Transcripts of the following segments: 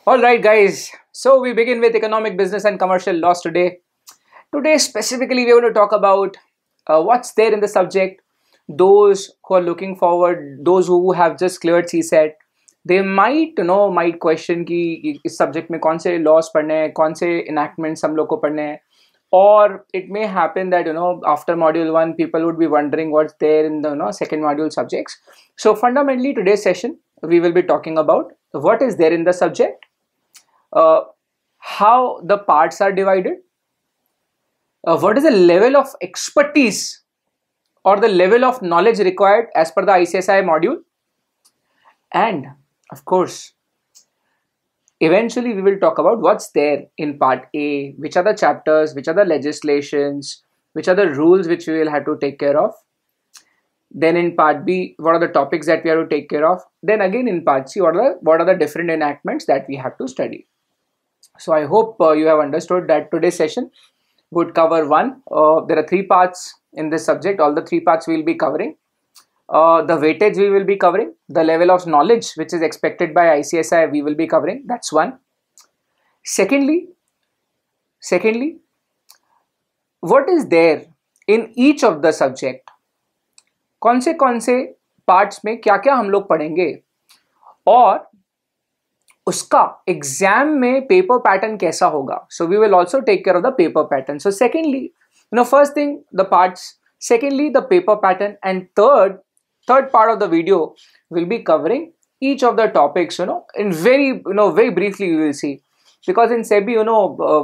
All right, guys. So we begin with economic, business, and commercial laws today. Today, specifically, we're going to talk about what's there in the subject. Those who are looking forward, those who have just cleared CSET, they might question कि इस subject में कौन से laws पढ़ने हैं, कौन से enactments हम लोग को पढ़ने हैं. Or it may happen that after module 1 people would be wondering what's there in the second module subjects. So fundamentally today's session we will be talking about what is there in the subject, how the parts are divided, what is the level of expertise or the level of knowledge required as per the ICSI module, and of course eventually we will talk about what's there in part A, which are the chapters, which are the legislations, which are the rules which we will have to take care of. Then in part B, what are the topics that we have to take care of. Then again in part C, what are the different enactments that we have to study. So I hope you have understood that today's session would cover one. There are 3 parts in this subject. All the 3 parts we will be covering. The weightage we will be covering. The level of knowledge which is expected by ICSI we will be covering. That's one. Secondly, what is there in each of the subject? कौन से parts में क्या क्या हम लोग पढ़ेंगे और उसका एग्जाम में पेपर पैटर्न कैसा होगा. So we will also take care of the paper pattern. So secondly first thing the parts, secondly the paper pattern, and third part of the video will be covering each of the topics in very briefly you will see, because in SEBI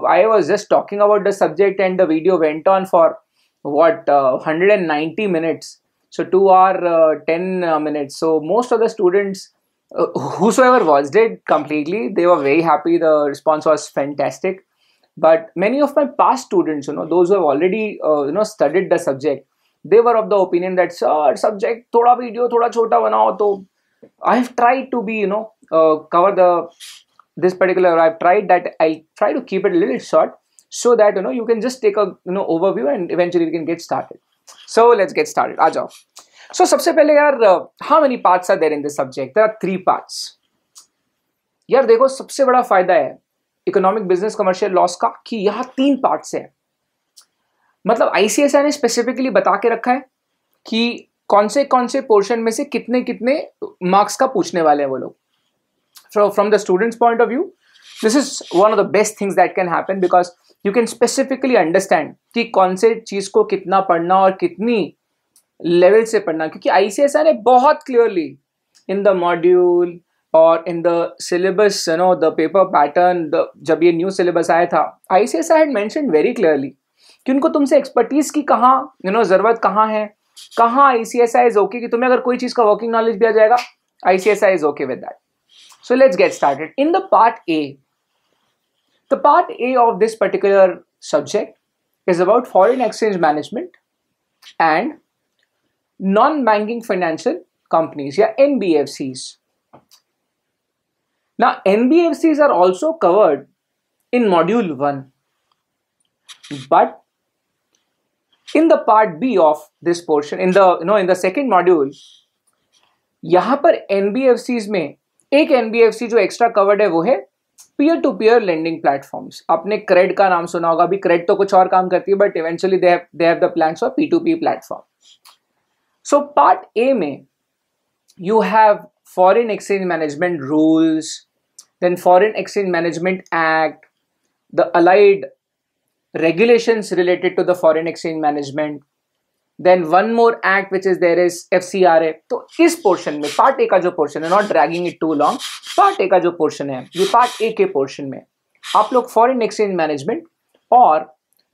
I was just talking about the subject and the video went on for 190 minutes, so 2 hour 10 minutes. So most of the students whosoever watched it completely, they were very happy. The response was fantastic. But many of my past students, those who have already studied the subject, they were of the opinion that sir, subject thoda video thoda chota banao. So I have tried to be cover this particular. I've tried that. I try to keep it a little short so that you can just take a overview and eventually we can get started. So let's get started. आ जाओ. So सबसे पहले यार, how many parts are there in this subject? There are 3 parts. यार देखो, सबसे बड़ा फायदा है इकोनॉमिक, बिजनेस, कमर्शियल लॉस का कि यहाँ 3 पार्ट्स हैं. मतलब आईसीएसआई ने स्पेसिफिकली बता के रखा है कि कौन से पोर्शन में से कितने मार्क्स का पूछने वाले हैं वो लोग. From the students point of view, this is one of the best things that can happen, because you can specifically understand कि कौन से चीज को कितना पढ़ना और कितनी लेवल से पढ़ना. क्योंकि आईसीएसआई ने बहुत क्लियरली इन द मॉड्यूल और in the syllabus, the paper pattern, जब ये न्यू सिलेबस आया था, ICSI had mentioned very clearly कि उनको तुमसे एक्सपर्टीज की कहाँ जरूरत कहाँ है, कहाँ आईसीएसआई इज ओके कि तुम्हें अगर कोई चीज का वर्किंग नॉलेज भी आ जाएगा, ICSI is okay with that. So let's get started. In the part A, the part A of this particular subject is about foreign exchange management and non-banking financial companies, yeah, NBFCs. Now NBFCs are also covered in module 1, but in the part B of this portion, in the second module, यहाँ पर NBFCs में एक NBFC जो extra covered है वो है peer to peer lending platforms. आपने क्रेड का नाम सुना होगा. अभी क्रेड तो कुछ और काम करती है, but eventually they have the plans for P2P platform. So part A में you have foreign exchange management rules, then foreign exchange management act, the allied regulations related to the foreign exchange management, then one more act which is there is FCRA. तो इस portion में part A का जो portion है, not dragging it too long, part A का जो portion है, ये पार्ट ए के पोर्शन में आप लोग फॉरेन एक्सचेंज मैनेजमेंट और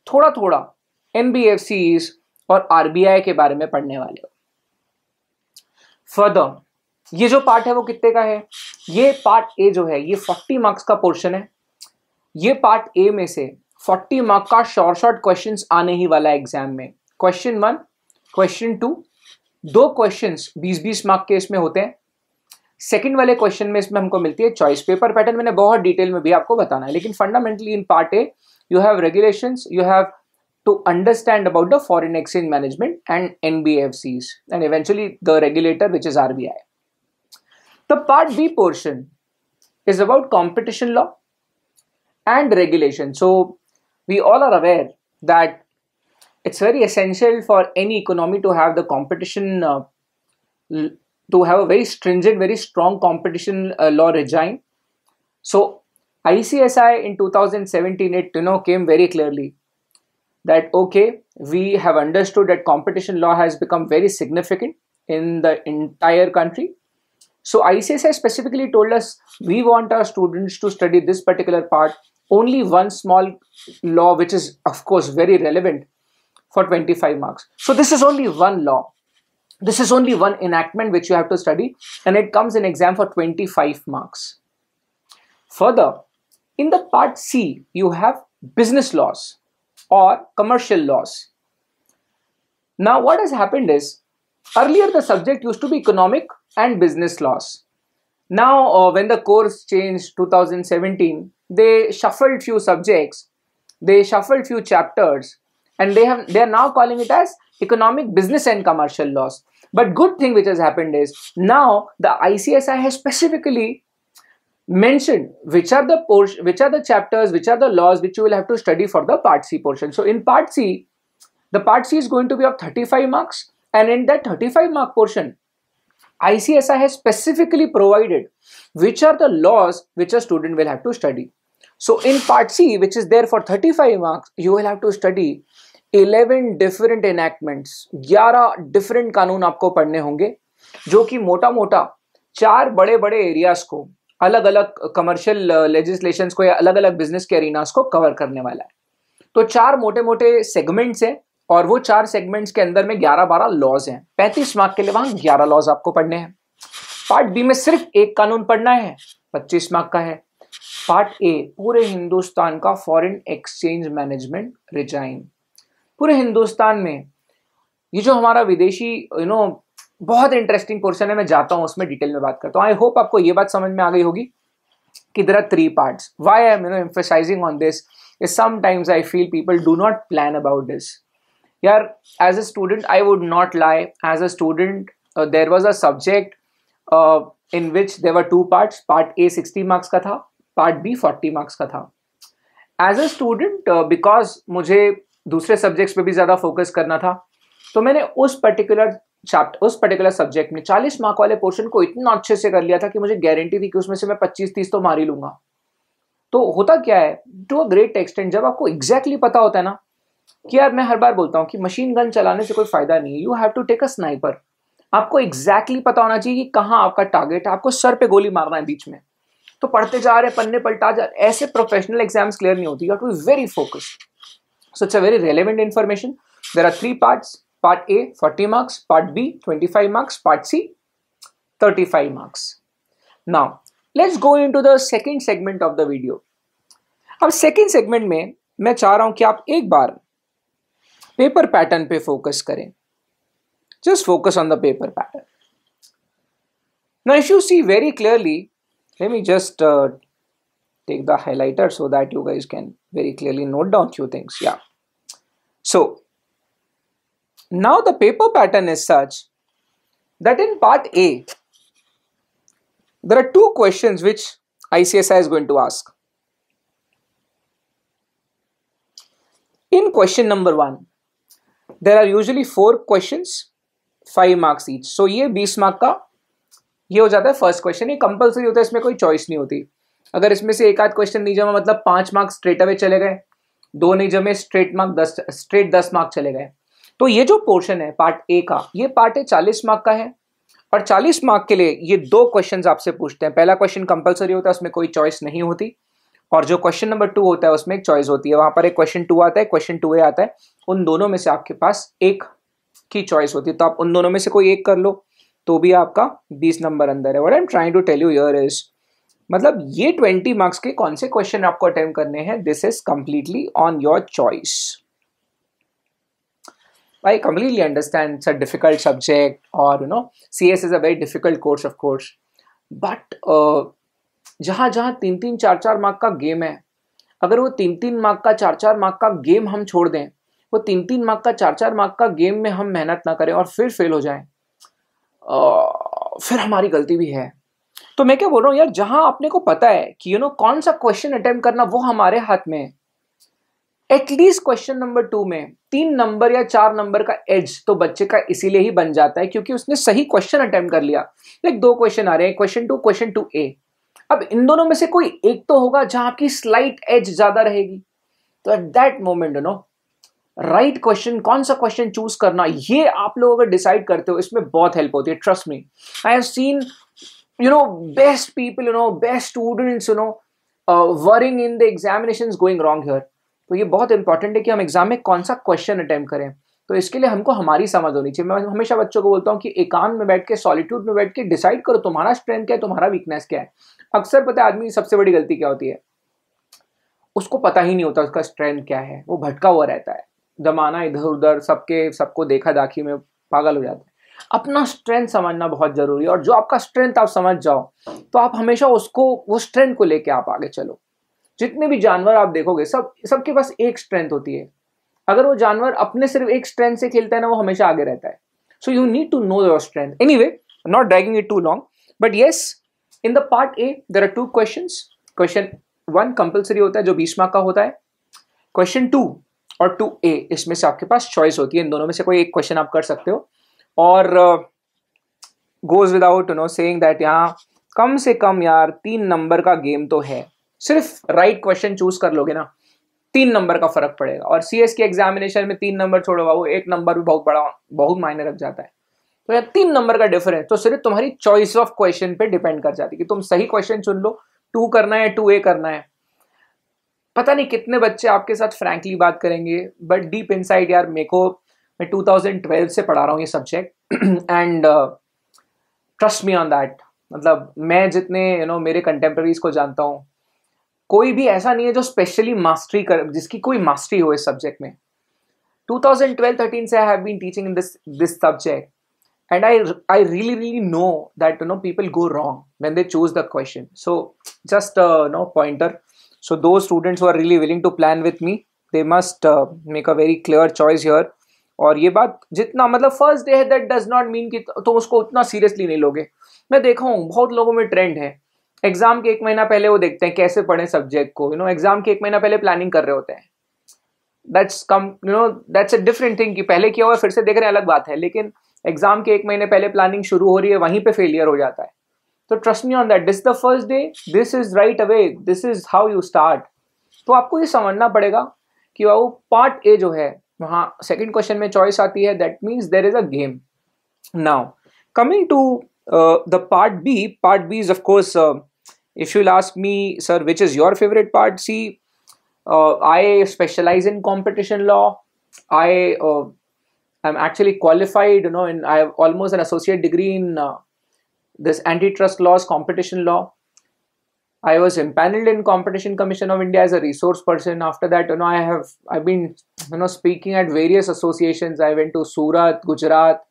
थोड़ा एनबीएफसीज और आरबीआई के बारे में पढ़ने वाले हो. फर्दर ये जो पार्ट है वो कितने का है? ये पार्ट ए जो है ये 40 मार्क्स का पोर्शन है. ये पार्ट ए में से 40 मार्क का शॉर्ट क्वेश्चंस आने ही वाला है एग्जाम में. क्वेश्चन 1, क्वेश्चन 2, 2 क्वेश्चंस 20-20 मार्क के इसमें होते हैं. सेकंड वाले क्वेश्चन में इसमें हमको मिलती है चॉइस. पेपर पैटर्न मैंने बहुत डिटेल में भी आपको बताना है, लेकिन fundamentally in part A you have regulations, you have to understand about the foreign exchange management and NBFCs and eventually the regulator which is RBI. The part B portion is about competition law and regulation. So we all are aware that it's very essential for any economy to have the competition, to have a very stringent, very strong competition law regime. So ICSI in 2017, it came very clearly that okay, we have understood that competition law has become very significant in the entire country. So ICSI specifically told us we want our students to study this particular part, only one small law which is of course very relevant for 25 marks. So this is only one law. This is only one enactment which you have to study, and it comes in exam for 25 marks. Further, in the part C, you have business laws or commercial laws. Now, what has happened is, earlier the subject used to be economic and business laws. Now, when the course changed 2017, they shuffled few subjects, they shuffled few chapters, and they are now calling it as economic, business and commercial laws. But good thing which has happened is, now the ICSI has specifically mentioned which are the chapters, which are the laws which you will have to study for the part C portion. So in part C, the part C is going to be of 35 marks, and in that 35 mark portion, ICSI has specifically provided which are the laws which a student will have to study. So in part C, which is there for 35 marks, you will have to study 11 different enactments, 11 different कानून आपको पढ़ने होंगे, जो कि मोटा मोटा 4 बड़े बड़े एरियाज को, अलग अलग कमर्शियल लेजिस्लेशंस को या अलग अलग बिजनेस के एरिनास को कवर करने वाला है. तो 4 मोटे मोटे सेगमेंट्स हैं, और वो 4 सेगमेंट्स के अंदर में 11-12 लॉज हैं. 35 मार्क के लिए वहां 11 लॉज आपको पढ़ने हैं. पार्ट बी में सिर्फ एक कानून पढ़ना है, 25 मार्क का है. पार्ट ए पूरे हिंदुस्तान का फॉरेन एक्सचेंज मैनेजमेंट रिजाइन. पूरे हिंदुस्तान में ये जो हमारा विदेशी बहुत इंटरेस्टिंग पोर्शन है, मैं जाता हूं उसमें डिटेल में बात करता हूं. आई होप आपको ये बात समझ में आ गई होगी कि there are 3 parts. Why I am emphasising on this is sometimes I feel people do not plan about this. यार, as a student I would not lie, as a student there was a subject in which there were 2 parts. Part A 60 marks का था, Part B 40 marks का था. As a student, because मुझे दूसरे subjects पे भी ज़्यादा फोकस करना था, तो मैंने उस पर्टिकुलर सब्जेक्ट में 40 मार्क वाले पोर्शन को इतना अच्छे से कर लिया था कि मुझे गारंटी थी कि उसमें से मैं 25-30 तो मार ही लूंगा. तो होता क्या है, टू अ ग्रेट एक्सटेंट, जब आपको एग्जैक्टली पता होता है ना कि यार, मैं हर बार बोलता हूँ कि मशीन गन चलाने से कोई फायदा नहीं है, you have to take a sniper. आपको एग्जैक्टली पता होना चाहिए कि कहाँ आपका टारगेट है, आपको सर पे गोली मारना है बीच में. तो पढ़ते जा रहे, पन्ने पलटा जा रहे, ऐसे प्रोफेशनल एग्जाम्स क्लियर नहीं होती. You have to be very focused. So it's a very relevant information. There are 3 parts. Part A 40 marks, part B 25 marks, part C 35 marks. Now let's go into the second segment of the video. अब second segment में मैं चाह रहा हूं कि आप एक बार पेपर पैटर्न पे फोकस करें. Just focus on the paper pattern. Now, if you see very clearly, let me just take the highlighter so that you guys can very clearly note down few things. Yeah. So, now the paper pattern is such that in part A, there are 2 questions which ICSI is going to ask. In question number 1, there are usually 4 questions. 5 marks each. So ये 20 mark का ये हो जाता है first question. ये compulsory होता है, इसमें कोई चॉइस नहीं होती. अगर इसमें से एक आध क्वेश्चन नहीं जमा, मतलब 5 मार्क्स स्ट्रेट अवे चले गए, 2 नहीं जमे, स्ट्रेट 10 मार्क चले गए. तो ये जो पोर्शन है पार्ट ए का, ये पार्ट ए 40 मार्क का है, और 40 मार्क के लिए ये 2 क्वेश्चन आपसे पूछते हैं. पहला क्वेश्चन कंपलसरी होता है, उसमें कोई चॉइस नहीं होती, और जो क्वेश्चन नंबर 2 होता है उसमें एक चॉइस होती है. वहां पर एक क्वेश्चन 2 आता है, क्वेश्चन 2A आता है. उन दोनों में से आपके पास एक की चॉइस होती है, तो आप उन दोनों में से कोई एक कर लो तो भी आपका 20 नंबर अंदर है. What I am trying to tell you here is, मतलब ये 20 मार्क्स के कौन से क्वेश्चन आपको अटेम्प्ट करने हैं, this is completely on your choice. I completely understand it's a difficult subject, और CS is a very difficult course of course, but जहां 3-3, 4-4 मार्क का गेम है, अगर वो 3-3 मार्क का 4-4 मार्क का गेम हम छोड़ दें, वो 3-3 मार्क का 4-4 मार्क का गेम में हम मेहनत ना करें और फिर फेल हो जाएं, फिर हमारी गलती भी है. तो मैं क्या बोल रहा हूँ यार, जहां अपने को पता है कि कौन सा क्वेश्चन अटेम्प्ट करना वो हमारे हाथ में है, एटलीस्ट क्वेश्चन नंबर 2 में 3 नंबर या 4 नंबर का एज तो बच्चे का इसीलिए ही बन जाता है क्योंकि उसने सही क्वेश्चन अटेम्प्ट कर लिया। लाइक 2 क्वेश्चन आ रहे हैं, क्वेश्चन 2 ए। अब इन दोनों में से कोई एक तो होगा जहां आपकी स्लाइट एज ज्यादा रहेगी। तो at that moment right question, कौन सा क्वेश्चन चूज करना, ये आप लोग अगर डिसाइड करते हो इसमें बहुत हेल्प होती है। Trust me, I have seen best people, best students, worrying in the examinations going wrong here. तो ये बहुत इंपॉर्टेंट है कि हम एग्जाम में कौन सा क्वेश्चन अटेम्प्ट करें। तो इसके लिए हमको हमारी समझ होनी चाहिए। मैं हमेशा बच्चों को बोलता हूँ कि एकांत में बैठ के, सॉलिट्यूड में बैठ के डिसाइड करो तुम्हारा स्ट्रेंथ क्या है, तुम्हारा वीकनेस क्या है। अक्सर पता है आदमी की सबसे बड़ी गलती क्या होती है, उसको पता ही नहीं होता उसका स्ट्रेंथ क्या है, वो भटका हुआ रहता है, जमाना इधर उधर सबको देखा दाखी में पागल हो जाता है। अपना स्ट्रेंथ समझना बहुत जरूरी है, और जो आपका स्ट्रेंथ आप समझ जाओ तो आप हमेशा वो स्ट्रेंथ को लेके आप आगे चलो। जितने भी जानवर आप देखोगे सबके पास एक स्ट्रेंथ होती है। अगर वो जानवर अपने सिर्फ एक स्ट्रेंथ से खेलता है ना, वो हमेशा आगे रहता है। So you need to know your strength. Anyway, not dragging it too long, but yes, in the part A there are 2 questions. Question 1 compulsory होता है जो 20 मार्क का होता है। क्वेश्चन 2 और 2A, इसमें से आपके पास चॉइस होती है, इन दोनों में से कोई एक क्वेश्चन आप कर सकते हो। और गोज विदाउट सेइंग दैट यहाँ कम से कम यार 3 नंबर का गेम तो है। सिर्फ राइट क्वेश्चन चूज कर लोगे ना, 3 नंबर का फर्क पड़ेगा। और CS के एग्जामिनेशन में 3 नंबर छोड़ो बाबू, 1 नंबर भी बहुत मायने रख जाता है। तो यार 3 नंबर का डिफरेंस तो सिर्फ तुम्हारी चॉइस ऑफ क्वेश्चन पे डिपेंड कर जाती है कि तुम सही क्वेश्चन चुन लो, 2 करना है 2A करना है। पता नहीं कितने बच्चे आपके साथ फ्रैंकली बात करेंगे, बट डीप इनसाइड यार मैं 2012 से पढ़ा रहा हूँ ये subject and trust me on that. मतलब मैं जितने मेरे कंटेम्प्रेरीज को जानता हूँ, कोई भी ऐसा नहीं है जो स्पेशली मास्टरी कर, जिसकी कोई मास्टरी हो इस सब्जेक्ट में। 2012-13 से I have been teaching in this subject, and I really know that people go wrong when they choose the question. So just pointer. So those students who are really willing to plan with me, they must make a very clear choice here. और ये बात जितना मतलब first day है, that does not mean कि तुम उसको उतना सीरियसली नहीं लोगे। मैं देखा हूँ बहुत लोगों में ट्रेंड है, एग्जाम के 1 महीना पहले वो देखते हैं कैसे पढ़े सब्जेक्ट को, एग्जाम के 1 महीना पहले प्लानिंग कर रहे होते हैं। दैट्स अ डिफरेंट थिंग कि पहले किया हुआ फिर से देख रहे हैं, अलग बात है। लेकिन एग्जाम के 1 महीने पहले प्लानिंग शुरू हो रही है, वहीं पे फेलियर हो जाता है। तो trust me on that, this the first day, this is right away, this is how you start. तो आपको ये समझना पड़ेगा कि वो पार्ट ए जो है, वहाँ सेकंड क्वेश्चन में चॉइस आती है, that means there is a game. Now coming to the part B is of course, if you ask me sir which is your favourite part, see I specialize in competition law. I'm actually qualified, and I have almost an associate degree in this antitrust laws, competition law. I was impaneled in Competition Commission of India as a resource person. After that, I've been, speaking at various associations. I went to Surat, Gujarat.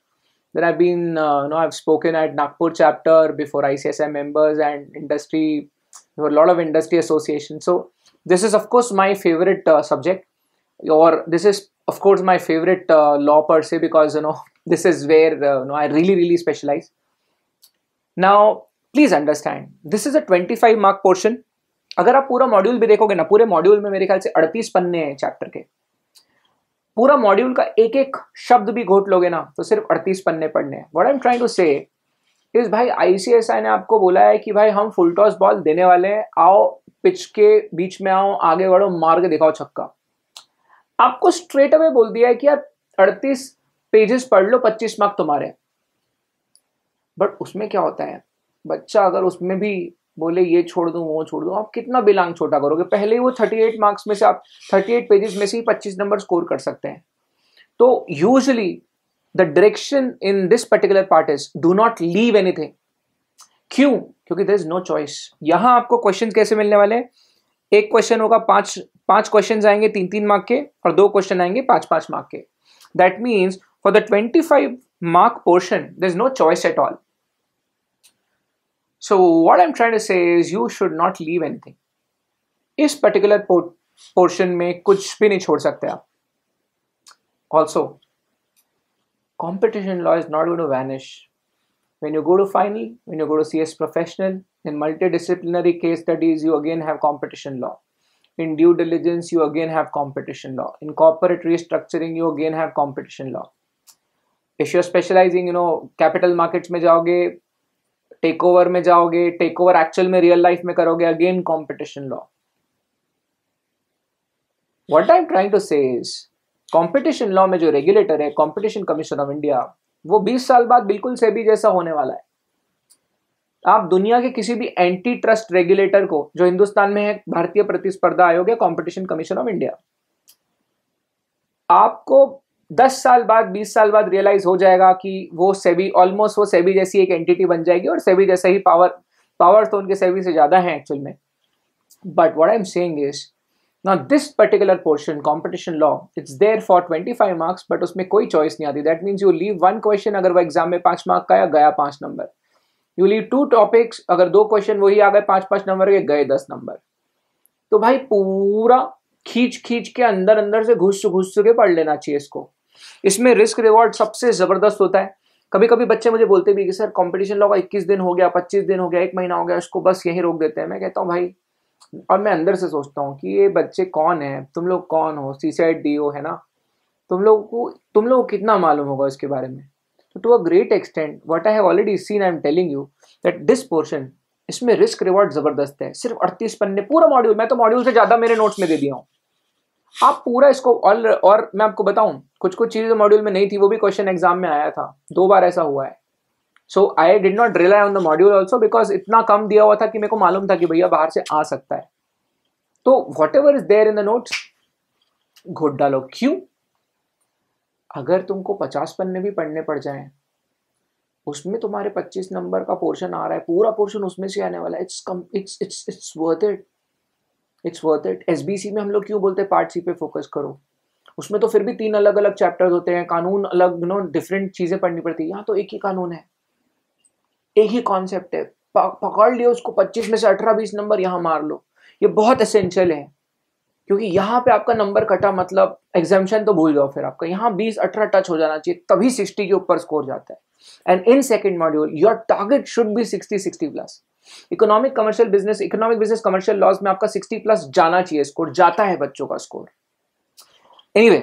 Then I've been, I've spoken at Nagpur chapter before ICSM members and industry. There were a lot of industry associations. So this is of course my favorite subject, or this is of course my favorite law per se, because this is where I really specialize. Now please understand, this is a 25 mark portion. अगर आप पूरा module भी देखोगे ना, पूरे module में मेरे ख्याल से 38 पन्ने हैं चैप्टर के। पूरा मॉड्यूल का एक एक शब्द भी घोट लोगे ना तो सिर्फ 38 पन्ने पढ़ने हैं। What I am trying to say is, भाई ICSI ने आपको बोला है कि भाई हम फुल टॉस बॉल देने वाले हैं, आओ पिच के बीच में आओ, आगे बढ़ो, मार के दिखाओ छक्का। आपको स्ट्रेट अवे बोल दिया है कि यार 38 पेजेस पढ़ लो, 25 मार्क तुम्हारे। बट उसमें क्या होता है, बच्चा अगर उसमें भी बोले ये छोड़ दूं वो छोड़ दूं, आप कितना बिलांग छोटा करोगे। पहले ही वो 38 मार्क्स में से आप 38 पेजेस में से ही 25 नंबर स्कोर कर सकते हैं। तो usually the direction in this particular part is do not leave anything. क्यों? क्योंकि देयर इज नो चॉइस। यहां आपको क्वेश्चन कैसे मिलने वाले हैं, एक क्वेश्चन होगा, पांच क्वेश्चन आएंगे 3-3 मार्क के, और 2 क्वेश्चन आएंगे 5-5 मार्क के। That means for the 25 mark portion there is no choice at all. So what I am trying to say is you should not leave anything. इस पर्टिकुलर पोर्शन में कुछ भी नहीं छोड़ सकते आप। Also competition law is not going to vanish. When you go to final, when you go to CS professional, In multidisciplinary case studies, you again have competition law. In due diligence, you again have competition law. In corporate restructuring, you again have competition law. If you're specializing, capital markets में जाओगे, takeover में जाओगे, takeover actual में real life में करोगे, again competition law. What I'm trying to say is, competition law में जो regulator है, Competition Commission of India, वो 20 साल बाद बिल्कुल सेबी जैसा होने वाला है. आप दुनिया के किसी भी एंटी ट्रस्ट रेगुलेटर को, जो हिंदुस्तान में है भारतीय प्रतिस्पर्धा आयोग या कॉम्पिटिशन कमीशन ऑफ इंडिया, आपको 10 साल बाद 20 साल बाद रियलाइज हो जाएगा कि वो सेबी ऑलमोस्ट वो सेबी जैसी एक एंटिटी बन जाएगी और सेबी जैसा ही पावर तो उनके सेबी से ज्यादा है एक्चुअल में. But what I am saying is, now this particular portion competition law, it's there for 25 marks, but उसमें कोई चॉइस नहीं आती. That means you leave one question, अगर वो एग्जाम में 5 मार्क का या गया 5 नंबर. यू लीव 2 टॉपिक्स, अगर 2 क्वेश्चन वही आ गए 5-5 नंबर के, गए 10 नंबर. तो भाई पूरा खींच के अंदर से घुस के पढ़ लेना चाहिए इसको. इसमें रिस्क रिवॉर्ड सबसे जबरदस्त होता है. कभी कभी बच्चे मुझे बोलते भी कि सर कॉम्पिटिशन लॉ का 21 दिन हो गया, 25 दिन हो गया, 1 महीना हो गया, इसको बस यहीं रोक देते हैं. मैं कहता हूँ भाई, और मैं अंदर से सोचता हूँ कि ये बच्चे कौन है, तुम लोग कौन हो, सीसाइड डीओ है ना, तुम लोग को कितना मालूम होगा इसके बारे में. To a great extent, what I have already seen, I am telling you that this portion, इसमें रिस्क रिवॉर्ड जबरदस्त है. सिर्फ 38 पन्ने पूरा मॉड्यूल, मैं तो मॉड्यूल से ज्यादा मेरे नोट्स में दे दिया हूँ. आप पूरा इसको और मैं आपको बताऊं, कुछ चीजें मॉड्यूल में नहीं थी, वो भी क्वेश्चन एग्जाम में आया था. 2 बार ऐसा हुआ है. So I did not rely on the module also, because इतना कम दिया हुआ था कि मेरे को मालूम था कि भैया बाहर से आ सकता है. तो whatever is there in the notes, घोट डालो. क्यों? अगर तुमको 50 पन्ने भी पढ़ने पड़ जाए, उसमें तुम्हारे 25 नंबर का पोर्शन आ रहा है, पूरा पोर्शन उसमें से आने वाला है. It's worth it. It's worth it. SBC में हम लोग क्यों बोलते हैं पार्ट सी पे फोकस करो? उसमें तो फिर भी 3 अलग अलग चैप्टर्स होते हैं, कानून अलग, डिफरेंट चीजें पढ़नी पड़ती है. यहाँ तो एक ही कानून है, एक ही कॉन्सेप्ट है. पकड़ लियो उसको, 25 में से 18-20 नंबर यहाँ मार लो. ये बहुत एसेंशियल है, क्योंकि यहाँ पे आपका नंबर कटा मतलब एग्जाम्शन तो भूल जाओ. फिर आपका यहाँ 20-18 टच हो जाना चाहिए, तभी 60 के ऊपर स्कोर जाता है. And in second module your target should be 60 plus. Economic business commercial laws में आपका 60 प्लस जाना चाहिए स्कोर. जाता है बच्चों का score. Anyway,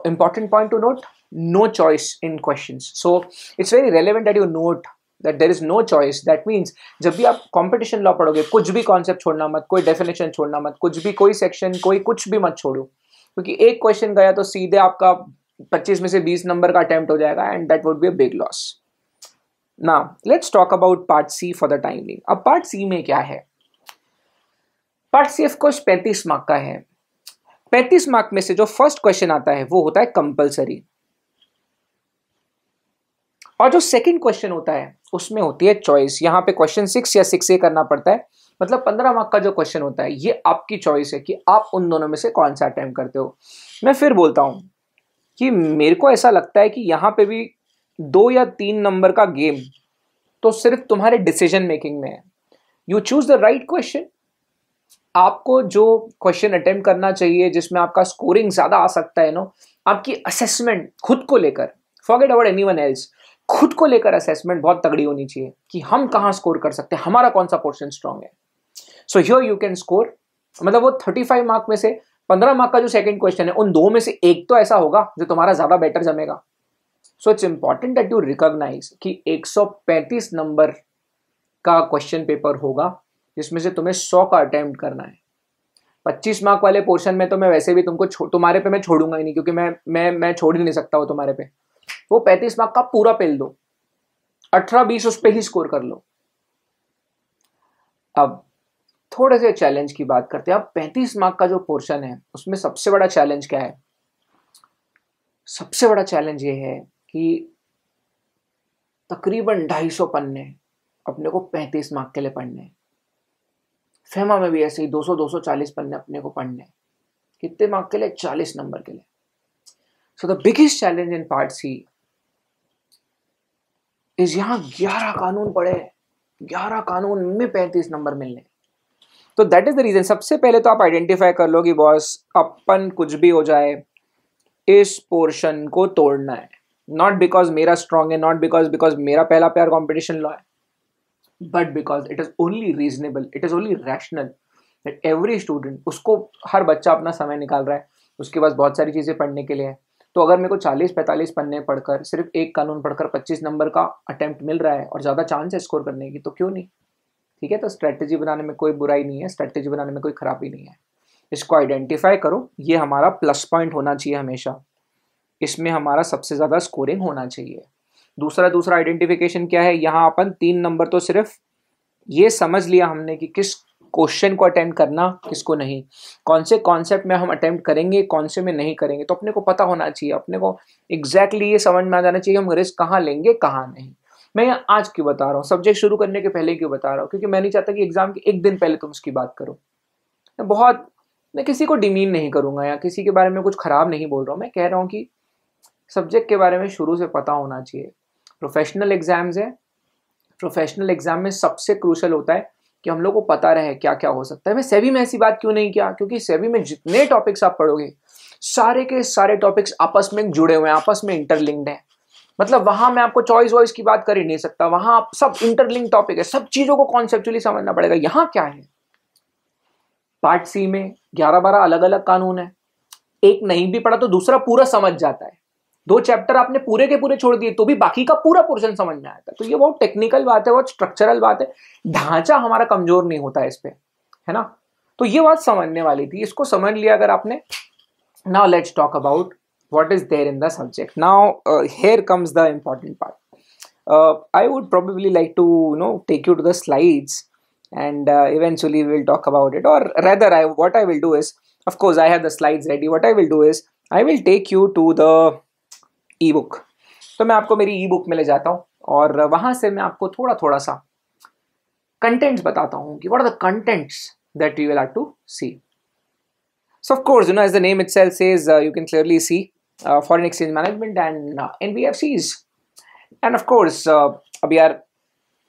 important point to note, no choice in questions. So it's very relevant that you note that there is no choice. That means जब भी आप competition law पढ़ोगे, कुछ भी concept छोड़ना मत, कोई definition छोड़ना मत, कुछ भी कोई section कोई कुछ भी मत छोड़ो, क्योंकि एक question गया तो सीधे आपका 25 में से 20 नंबर का attempt हो जाएगा, and that would be a big loss. Now let's talk about part C for the time being. अब part C में क्या है? part C of course 35 mark का है. 35 मार्क में से जो फर्स्ट क्वेश्चन आता है वो होता है कंपल्सरी, और जो सेकंड क्वेश्चन होता है उसमें होती है चॉइस. यहाँ पे क्वेश्चन 6 या 6A करना पड़ता है. मतलब 15 मार्क का जो क्वेश्चन होता है ये आपकी चॉइस है कि आप उन दोनों में से कौन सा अटेम्प्ट करते हो. मैं फिर बोलता हूं कि मेरे को ऐसा लगता है कि यहाँ पे भी 2 या 3 नंबर का गेम तो सिर्फ तुम्हारे डिसीजन मेकिंग में है. You choose the right question. आपको जो क्वेश्चन अटेम्प्ट करना चाहिए जिसमें आपका स्कोरिंग ज्यादा आ सकता है, आपकी असेसमेंट खुद को लेकर, फॉरगेट अबाउट एनीवन एल्स, खुद को लेकर असेसमेंट बहुत तगड़ी होनी चाहिए कि हम कहां स्कोर कर सकते हैं, हमारा कौन सा पोर्शन स्ट्रांग है. So here you can score. मतलब वो 35 मार्क में से 15 मार्क का जो सेकंड क्वेश्चन है, उन 2 में से एक तो ऐसा होगा जो तुम्हारा ज्यादा बेटर जमेगा. So it's important that you recognise कि 135 नंबर का क्वेश्चन पेपर होगा जिसमें से तुम्हें 100 का अटेम्प्ट करना है. 25 मार्क वाले पोर्शन में तो मैं वैसे भी तुमको तुम्हारे पे मैं छोड़ूंगा ही नहीं, क्योंकि मैं छोड़ ही नहीं सकता हूँ तुम्हारे पे. वो 35 मार्क का पूरा पेल दो, 18-20 उस पे ही स्कोर कर लो. अब थोड़े से चैलेंज की बात करते हैं. अब 35 मार्क का जो पोर्शन है उसमें सबसे बड़ा चैलेंज क्या है? सबसे बड़ा चैलेंज ये है कि तकरीबन 250 पन्ने अपने को 35 मार्क के लिए पढ़ने. फेमा में भी ऐसे ही 200-240 पन्ने अपने को पढ़ने. कितने मार्क के लिए? 40 नंबर के लिए. So the biggest challenge in part C is यहाँ 11 कानून पढ़े, 11 कानून में 35 नंबर मिलने. तो दैट इज द रीजन. सबसे पहले तो आप आइडेंटिफाई कर लो कि बॉस अपन कुछ भी हो जाए इस पोर्शन को तोड़ना है. नॉट बिकॉज मेरा स्ट्रांग है, नॉट बिकॉज मेरा पहला प्यार कॉम्पिटिशन लॉ है. But because it is only reasonable, it is only rational that every student, उसको हर बच्चा अपना समय निकाल रहा है, उसके पास बहुत सारी चीज़ें पढ़ने के लिए है। तो अगर मेरे को 40-45 पन्ने पढ़कर सिर्फ एक कानून पढ़कर 25 नंबर का अटेम्प्ट मिल रहा है और ज़्यादा चांस है स्कोर करने की, तो क्यों नहीं? ठीक है, तो स्ट्रेटेजी बनाने में कोई बुराई नहीं है, स्ट्रेटेजी बनाने में कोई खराबी नहीं है। इसको आइडेंटिफाई करो, ये हमारा प्लस पॉइंट होना चाहिए हमेशा, इसमें हमारा सबसे ज़्यादा स्कोरिंग होना चाहिए। दूसरा आइडेंटिफिकेशन क्या है, यहाँ अपन 3 नंबर तो सिर्फ ये समझ लिया हमने कि किस क्वेश्चन को अटेम्प्ट करना, किसको नहीं, कौन से कॉन्सेप्ट में हम अटेम्प्ट करेंगे, कौन से में नहीं करेंगे, तो अपने को पता होना चाहिए, अपने को एग्जैक्टली ये समझ में आ जाना चाहिए हम रिस्क कहाँ लेंगे कहाँ नहीं। मैं यहाँ आज क्यों बता रहा हूँ, सब्जेक्ट शुरू करने के पहले क्यों बता रहा हूँ, क्योंकि मैं नहीं चाहता कि एग्जाम के एक दिन पहले तुम उसकी बात करो। मैं किसी को डिमीन नहीं करूंगा या किसी के बारे में कुछ खराब नहीं बोल रहा हूँ, मैं कह रहा हूँ कि सब्जेक्ट के बारे में शुरू से पता होना चाहिए। प्रोफेशनल एग्जाम्स है, प्रोफेशनल एग्जाम में सबसे क्रूशल होता है कि हम लोग को पता रहे क्या क्या हो सकता है। मैं सेबी में ऐसी बात क्यों नहीं किया, क्योंकि सेबी में जितने टॉपिक्स आप पढ़ोगे सारे के सारे टॉपिक्स आपस में जुड़े हुए हैं, आपस में इंटरलिंक्ड हैं। मतलब वहां मैं आपको चॉइस वॉइस की बात कर ही नहीं सकता, वहां आप सब इंटरलिंक टॉपिक है, सब चीजों को कॉन्सेप्चुअली समझना पड़ेगा। यहाँ क्या है, पार्ट सी में 11-12 अलग अलग कानून है, एक नहीं भी पढ़ा तो दूसरा पूरा समझ जाता है। 2 चैप्टर आपने पूरे के पूरे छोड़ दिए तो भी बाकी का पूरा पोर्शन समझ में आता है। तो ये बहुत टेक्निकल बात है, बहुत स्ट्रक्चरल बात है, ढांचा हमारा कमजोर नहीं होता है इस पे, है ना। तो ये बात समझने वाली थी, इसको समझ लिया अगर आपने। Now let's talk about what is there in the subject. Now here comes the important part. I would probably like to take you to the slides, and eventually we will talk about it, or rather what I will do is, of course I have the slides ready, what I will do is I will take you to the ebook. तो मैं आपको मेरी ई book में ले जाता हूँ और वहां से मैं आपको थोड़ा थोड़ा सा कंटेंट्स बताता हूँ कि what are the contents that you will have to see. So of course, as the name itself says, you can clearly see foreign exchange management and NBFCs. And of course, अब यार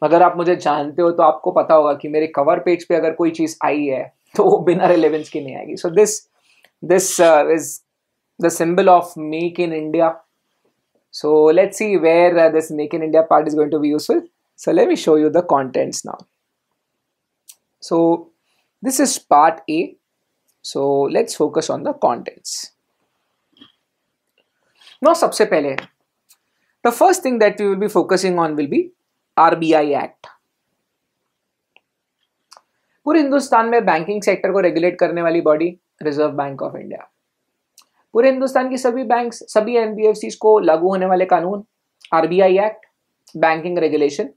अगर आप मुझे जानते हो तो आपको पता होगा कि मेरे कवर पेज पे अगर कोई चीज़ आई है तो वो बिना रिलेवेंस की नहीं आएगी. So this is the symbol of Make in India. So let's see where this Make in India part is going to be useful. So let me show you the contents now. So this is part A. So let's focus on the contents. Now सबसे पहले the first thing that we will be focusing on will be RBI Act. पूरे हिंदुस्तान में banking sector को regulate करने वाली body reserve bank of India. पूरे हिंदुस्तान की सभी बैंक्स, सभी एनबीएफसीज को लागू होने वाले कानून RBI act, banking regulation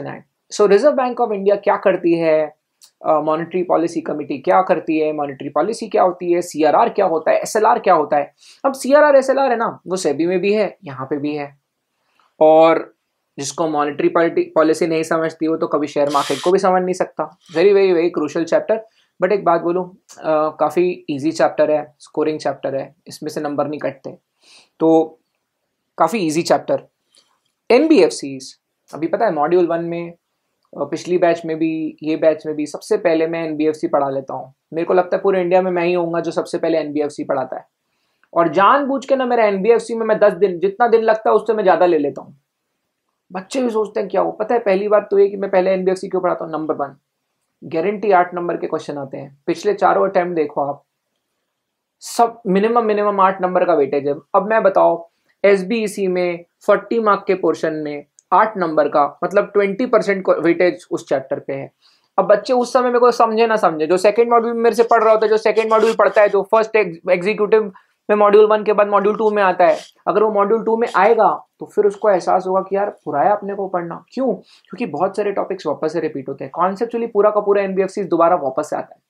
act. So reserve bank of India क्या करती है, मॉनेटरी पॉलिसी कमेटी क्या करती है, मॉनेटरी पॉलिसी क्या होती है, सीआरआर क्या होता है, एसएलआर क्या होता है. अब सीआरआर एसएलआर है ना, वो सेबी में भी है, यहाँ पे भी है. और जिसको मॉनेटरी पॉलिसी नहीं समझती वो तो कभी शेयर मार्केट को भी समझ नहीं सकता. Very very very crucial chapter. But एक बात बोलूँ, काफ़ी इजी चैप्टर है, स्कोरिंग चैप्टर है, इसमें से नंबर नहीं कटते, तो काफ़ी इजी चैप्टर. एनबीएफसीज अभी पता है मॉड्यूल 1 में, पिछली बैच में भी, ये बैच में भी सबसे पहले मैं एनबीएफसी पढ़ा लेता हूँ. मेरे को लगता है पूरे इंडिया में मैं ही होऊंगा जो सबसे पहले एनबीएफसी पढ़ाता है. और जानबूझ के ना मेरा एनबीएफसी में मैं 10 दिन, जितना दिन लगता है उससे मैं ज़्यादा ले लेता हूँ. बच्चे भी सोचते हैं क्या हो, पता है पहली बात तो ये कि मैं पहले एनबीएफसी क्यों पढ़ाता हूँ. नंबर 1, गारंटी 8 नंबर के क्वेश्चन आते हैं. पिछले 4 अटेम्प्ट देखो आप, सब मिनिमम 8 नंबर का वेटेज है. अब मैं बताओ एसबीईसी में 40 मार्क के पोर्शन में 8 नंबर का मतलब 20% वेटेज उस चैप्टर पे है. अब बच्चे उस समय मेरे को समझे ना समझे, जो सेकंड मॉड्यूल मेरे से पढ़ रहा होता है, जो सेकंड मॉड्यूल पढ़ता है, जो फर्स्ट एग्जीक्यूटिव में मॉड्यूल 1 के बाद मॉड्यूल 2 में आता है, अगर वो मॉड्यूल 2 में आएगा तो फिर उसको एहसास होगा कि यार पुराया अपने को पढ़ना क्यों, क्योंकि बहुत सारे टॉपिक्स वापस से रिपीट होते हैं. कॉन्सेप्चुअली पूरा का पूरा एनबीएफसी दोबारा वापस से आता है.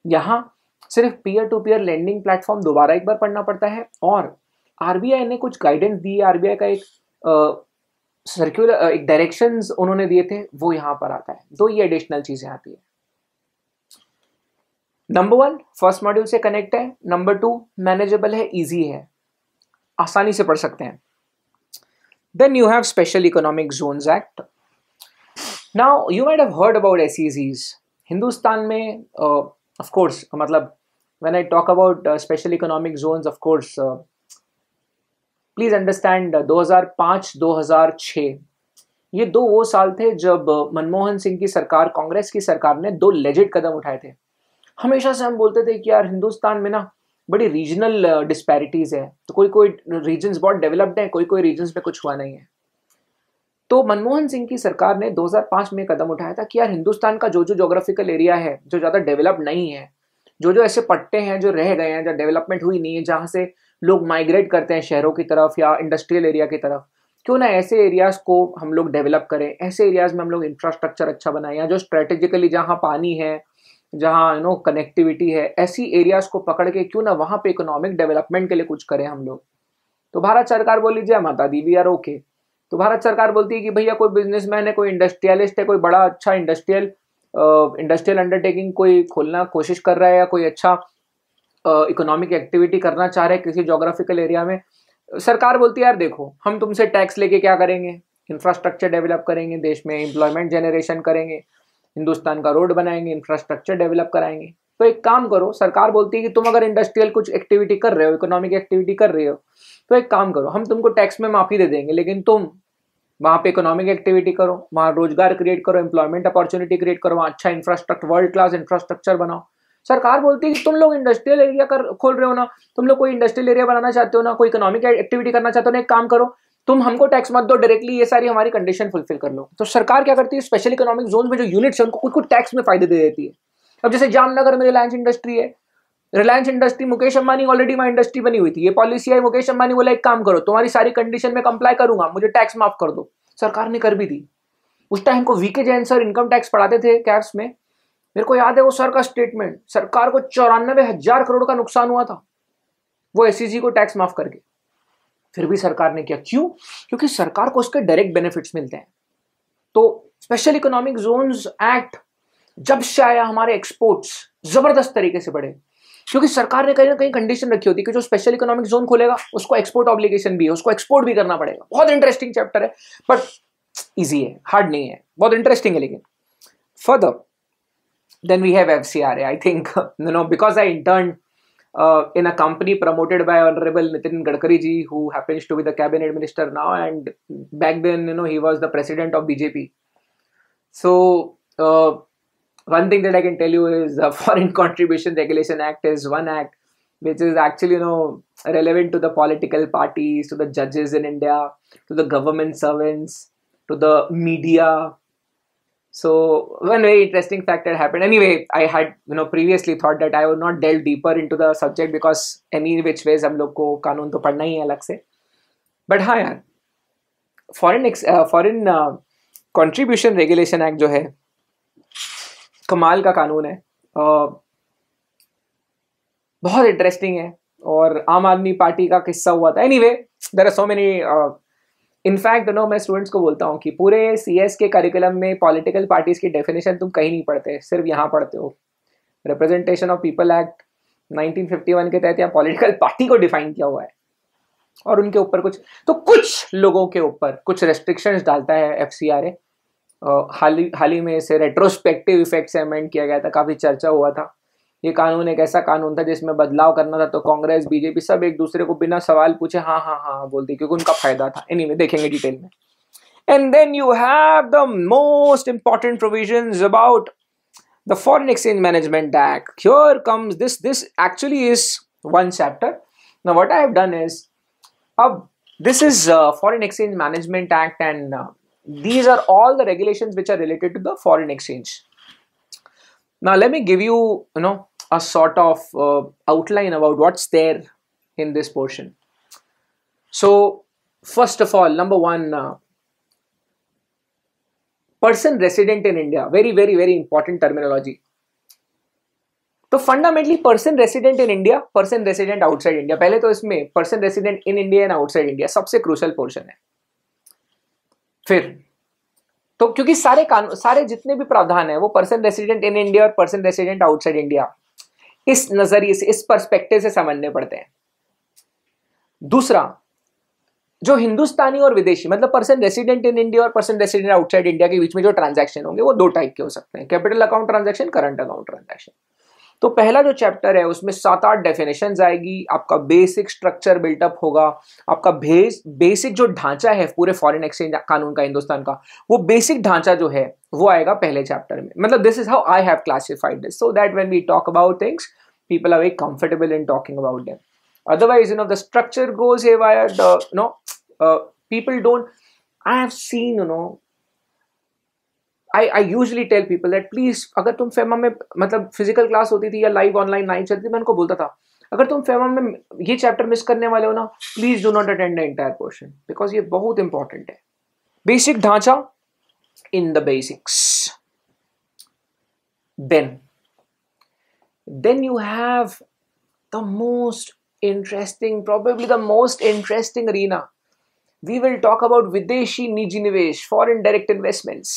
यहाँ सिर्फ peer to peer lending platform दोबारा एक बार पढ़ना पड़ता है. और आरबीआई ने कुछ गाइडेंस दी है, आरबीआई का एक सर्कुलर, एक डायरेक्शंस उन्होंने दिए थे, वो यहाँ पर आता है. तो ये एडिशनल चीजें आती है. नंबर 1 फर्स्ट मॉड्यूल से कनेक्ट है. नंबर 2 मैनेजेबल है, इजी है, आसानी से पढ़ सकते हैं. Then you have special economic zones act. Now you might have heard about SEZs. Hindustan में ऑफ कोर्स, मतलब when I talk about special economic zones, of course please understand 2005-2006 ये दो वो साल थे जब मनमोहन सिंह की सरकार, कांग्रेस की सरकार ने दो लेजिट कदम उठाए थे। हमेशा से हम बोलते थे कि यार हिंदुस्तान में ना बड़ी रीजनल डिस्पैरिटीज है, तो कोई कोई रीजन्स बहुत डेवलप्ड हैं, कोई कोई रीजन्स में कुछ हुआ नहीं है। तो मनमोहन सिंह की सरकार ने 2005 में कदम उठाया था कि यार हिंदुस्तान का जो जो जोग्राफिकल एरिया है जो ज़्यादा डेवलप नहीं है, जो जो ऐसे पट्टे हैं जो रह गए हैं, जो डेवलपमेंट हुई नहीं है, जहाँ से लोग माइग्रेट करते हैं शहरों की तरफ या इंडस्ट्रियल एरिया की तरफ, क्यों ना ऐसे एरियाज को हम लोग डेवलप करें, ऐसे एरियाज में हम लोग इंफ्रास्ट्रक्चर अच्छा बनाएं, या जो स्ट्रेटेजिकली जहाँ पानी है, जहाँ कनेक्टिविटी है, ऐसी एरियाज को पकड़ के क्यों ना वहाँ पे इकोनॉमिक डेवलपमेंट के लिए कुछ करें हम लोग। तो भारत सरकार बोली जय माता दी, वी आर ओके। तो भारत सरकार बोलती है कि भैया कोई बिजनेसमैन है, कोई इंडस्ट्रियलिस्ट है, कोई बड़ा अच्छा इंडस्ट्रियल अंडरटेकिंग कोई खोलना कोशिश कर रहा है, या कोई अच्छा इकोनॉमिक एक्टिविटी करना चाह रहे हैं किसी जोग्राफिकल एरिया में, सरकार बोलती है यार देखो हम तुमसे टैक्स लेके क्या करेंगे, इंफ्रास्ट्रक्चर डेवलप करेंगे, देश में एम्प्लॉयमेंट जनरेशन करेंगे, हिंदुस्तान का रोड बनाएंगे, इंफ्रास्ट्रक्चर डेवलप कराएंगे। तो एक काम करो, सरकार बोलती है कि तुम अगर इंडस्ट्रियल कुछ एक्टिविटी कर रहे हो, इकोनॉमिक एक्टिविटी कर रहे हो, तो एक काम करो, हम तुमको टैक्स में माफी दे देंगे, लेकिन तुम वहाँ पे इकोनॉमिक एक्टिविटी करो, वहाँ रोजगार क्रिएट करो, एम्प्लॉयमेंट अपॉर्चुनिटी क्रिएट करो, वहाँ अच्छा इंफ्रास्ट्रक्चर, वर्ल्ड क्लास इंफ्रास्ट्रक्चर बनाओ। सरकार बोलती है कि तुम लोग इंडस्ट्रियल एरिया खोल रहे हो ना, तुम लोग कोई इंडस्ट्रियल एरिया बनाना चाहते हो ना, कोई इकोनॉमिक एक्टिविटी करना चाहते हो ना, एक काम करो, तुम हमको टैक्स मत दो डायरेक्टली, ये सारी हमारी कंडीशन फुलफिल कर लो। तो सरकार क्या करती है, स्पेशल इकोनॉमिक जोन में जो यूनिट्स है उनको कुछ कुछ टैक्स में फायदे दे देती है। अब जैसे जामनगर में रिलायंस इंडस्ट्री है, रिलायंस इंडस्ट्री, मुकेश अंबानी ऑलरेडी वहां इंडस्ट्री बनी हुई थी, ये पॉलिसी आई, मुकेश अंबानी बोला एक काम करो, तुम्हारी सारी कंडीशन में कंप्लाई करूंगा, मुझे टैक्स माफ कर दो। सरकार ने कर भी दी। उस टाइम को V K Jain sir income tax पढ़ाते थे कैप्स में, मेरे को याद है वो सर का स्टेटमेंट, सरकार को 94,000 करोड़ का नुकसान हुआ था वो एसईसी को टैक्स माफ करके। फिर भी सरकार ने किया, क्यों? क्योंकि सरकार को उसके डायरेक्ट बेनिफिट्स मिलते हैं। तो स्पेशल इकोनॉमिक जोन्स एक्ट जब से आया, हमारे एक्सपोर्ट्स जबरदस्त तरीके से बढ़े, क्योंकि सरकार ने कहीं ना कहीं कंडीशन रखी होती है कि जो स्पेशल इकोनॉमिक जोन खोलेगा उसको एक्सपोर्ट ऑब्लिगेशन भी है, उसको एक्सपोर्ट भी करना पड़ेगा। बहुत इंटरेस्टिंग चैप्टर है, बट इजी है, हार्ड नहीं है, बहुत इंटरेस्टिंग है। लेकिन further then we have FCRA. I think because I interned in a company promoted by Honorable Nitin Gadkari ji, who happens to be the cabinet minister now, and back then he was the president of BJP. So one thing that I can tell you is the Foreign Contribution Regulation Act is one act which is actually relevant to the political parties, to the judges in India, to the government servants, to the media. So one very interesting fact that happened. Anyway, I had previously thought that I would not delve deeper into the subject because any which ways हम लोग को कानून तो पढ़ना ही है अलग से। But हाँ यार, फॉरेन कंट्रीब्यूशन रेगुलेशन एक्ट जो है कमाल का कानून है, बहुत इंटरेस्टिंग है, और आम आदमी पार्टी का किस्सा हुआ था। Anyway, there are so many in fact मैं स्टूडेंट्स को बोलता हूँ कि पूरे CS के करिकुलम में पॉलिटिकल पार्टीज की डेफिनेशन तुम कहीं नहीं पढ़ते, सिर्फ यहाँ पढ़ते हो। रिप्रेजेंटेशन ऑफ पीपल एक्ट 1951 के तहत यहाँ पॉलिटिकल पार्टी को डिफाइन किया हुआ है, और उनके ऊपर कुछ लोगों के ऊपर कुछ रेस्ट्रिक्शंस डालता है FCRA। हाल ही में इसे रेट्रोस्पेक्टिव इफेक्ट से अमेंड किया गया था, काफ़ी चर्चा हुआ था। ये कानून एक ऐसा कानून था जिसमें बदलाव करना था, तो कांग्रेस BJP सब एक दूसरे को बिना सवाल पूछे हाँ हाँ हाँ बोलती, क्योंकि उनका फायदा था। एनीवे, देखेंगे डिटेल में। And then you have the most important provisions about the foreign exchange management act. Here comes this actually is one chapter. Now what I have done is, this is Foreign Exchange Management Act, and these are all the regulations which are related to the foreign exchange. Now let me give you a sort of outline about what's there in this portion. So first of all, number one, person resident in India, very very very important terminology. तो fundamentally person resident in India, person resident outside India. पहले तो इसमें person resident in India and outside India सबसे crucial portion है। फिर तो क्योंकि सारे जितने भी प्रावधान है वो पर्सन रेसिडेंट इन इंडिया और पर्सन रेसिडेंट आउटसाइड इंडिया इस नजरिए से, इस पर्सपेक्टिव से समझने पड़ते हैं। दूसरा, जो हिंदुस्तानी और विदेशी, मतलब पर्सन रेसिडेंट इन इंडिया और पर्सन रेसिडेंट आउटसाइड इंडिया के बीच में जो ट्रांजैक्शन होंगे वो दो टाइप के हो सकते हैं, capital account transaction, current account transaction. तो पहला जो चैप्टर है उसमें 7-8 डेफिनेशंस आएगी, आपका बेसिक स्ट्रक्चर बिल्टअप होगा, आपका बेसिक जो ढांचा है पूरे फॉरेन एक्सचेंज कानून का हिंदुस्तान का, वो बेसिक ढांचा जो है वो आएगा पहले चैप्टर में. मतलब this is how I have classified this, so that when we talk about things people are very comfortable in talking about them. Otherwise, the structure goes haywire. People don't. I have seen, I usually tell people that please, अगर तुम FEMA में मतलब physical class होती थी या live online night चलती थी, मैं उनको बोलता था अगर तुम फेमा में ये चैप्टर मिस करने वाले हो ना, please do not attend the entire portion, because ये बहुत इंपॉर्टेंट है. बेसिक ढांचा in the basics. Then you have the most interesting, probably the most interesting arena. We will talk about Videshi Niji Nivesh, foreign direct investments.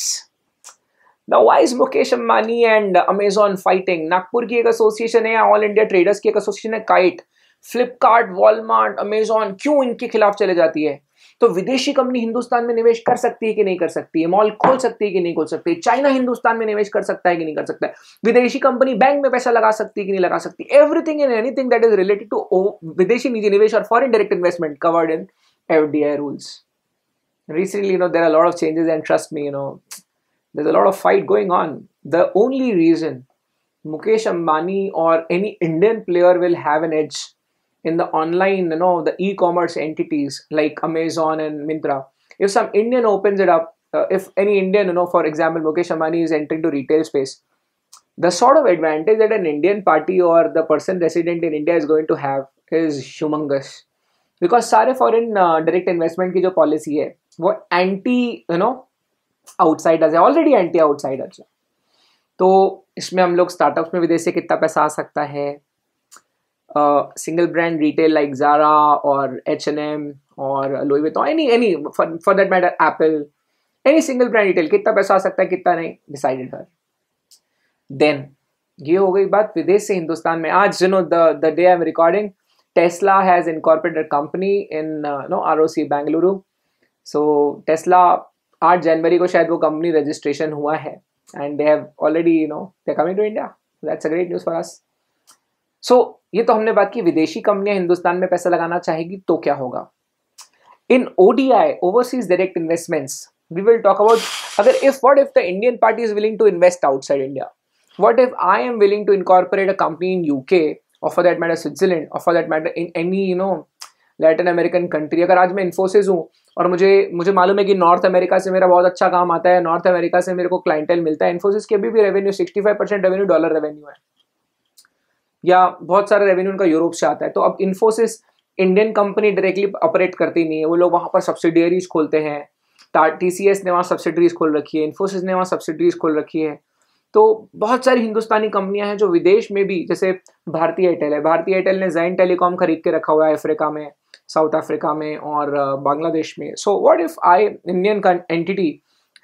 Now, why is Mukesh Ambani and Amazon fighting? Nagpur की एक association है, all India traders की एक association है kite. Flipkart, Walmart, Amazon क्यों इनके खिलाफ चले जाती है? तो विदेशी कंपनी हिंदुस्तान में निवेश कर सकती है कि नहीं कर सकती है? मॉल खोल सकती है कि नहीं खोल सकती है? चाइना हिंदुस्तान में निवेश कर सकता है कि नहीं कर सकता है? विदेशी कंपनी बैंक में पैसा लगा सकती है कि नहीं लगा सकती? Everything and anything that is related to विदेशी निजी निवेश और foreign direct investment covered in FDI rules. Recently, there are a lot of changes, and trust me, there's a lot of fight going on. The only reason Mukesh Ambani or any Indian player will have an edge in the online, the e-commerce entities like Amazon and Myntra, if some Indian opens it up, if any Indian, for example, Mukesh Ambani is entering to retail space, the sort of advantage that an Indian party or the person resident in India is going to have is humongous. Because सारे foreign direct investment की जो policy है वो anti outsiders है, already anti outsiders है. तो इसमें हम लोग स्टार्टअप्स में विदेश से कितना पैसा आ सकता है, single brand retail like Zara और H&M और Louis Vuitton, any for that matter Apple, any single brand retail कितना पैसा आ सकता है कितना नहीं, डिसाइडेड कर. देन ये हो गई बात विदेश से हिंदुस्तान में. आज the day I am recording, Tesla has incorporated a company in ROC Bengaluru. So Tesla 8 जनवरी को शायद वो कंपनी रजिस्ट्रेशन हुआ है, and they have already they're coming to India. That's a great news for us. So ये तो हमने बात की विदेशी कंपनियां हिंदुस्तान में पैसा लगाना चाहेगी तो क्या होगा. In ODI, overseas direct investments, we will talk about what if the Indian party is willing to invest outside India? What if I am willing to incorporate a company in UK? और for that matter Switzerland, और for that matter in any Latin American country. अगर आज मैं इन्फोसिस हूँ और मुझे मालूम है कि नॉर्थ अमेरिका से मेरा बहुत अच्छा काम आता है, नॉर्थ अमेरिका से मेरे को क्लाइंटेल मिलता है, इन्फोसिस के भी रेवेन्यू 65% रेवेन्यू डॉलर रेवेन्यू है, या बहुत सारा रेवेन्यू उनका यूरोप से आता है. तो अब Infosys Indian company directly operate करती नहीं है, वो लोग वहाँ पर सब्सिडियरीज खोलते हैं. TCS ने वहाँ सब्सिडरीज खोल रखी है, इन्फोसिस ने वहाँ सब्सिडरीज खोल रखी है. तो बहुत सारी हिंदुस्तानी कंपनियां हैं जो विदेश में भी, जैसे भारतीय एयरटेल है, भारतीय एयरटेल ने ज़ाइन टेलीकॉम खरीद के रखा हुआ है अफ्रीका में, साउथ अफ्रीका में और बांग्लादेश में. So what if Indian entity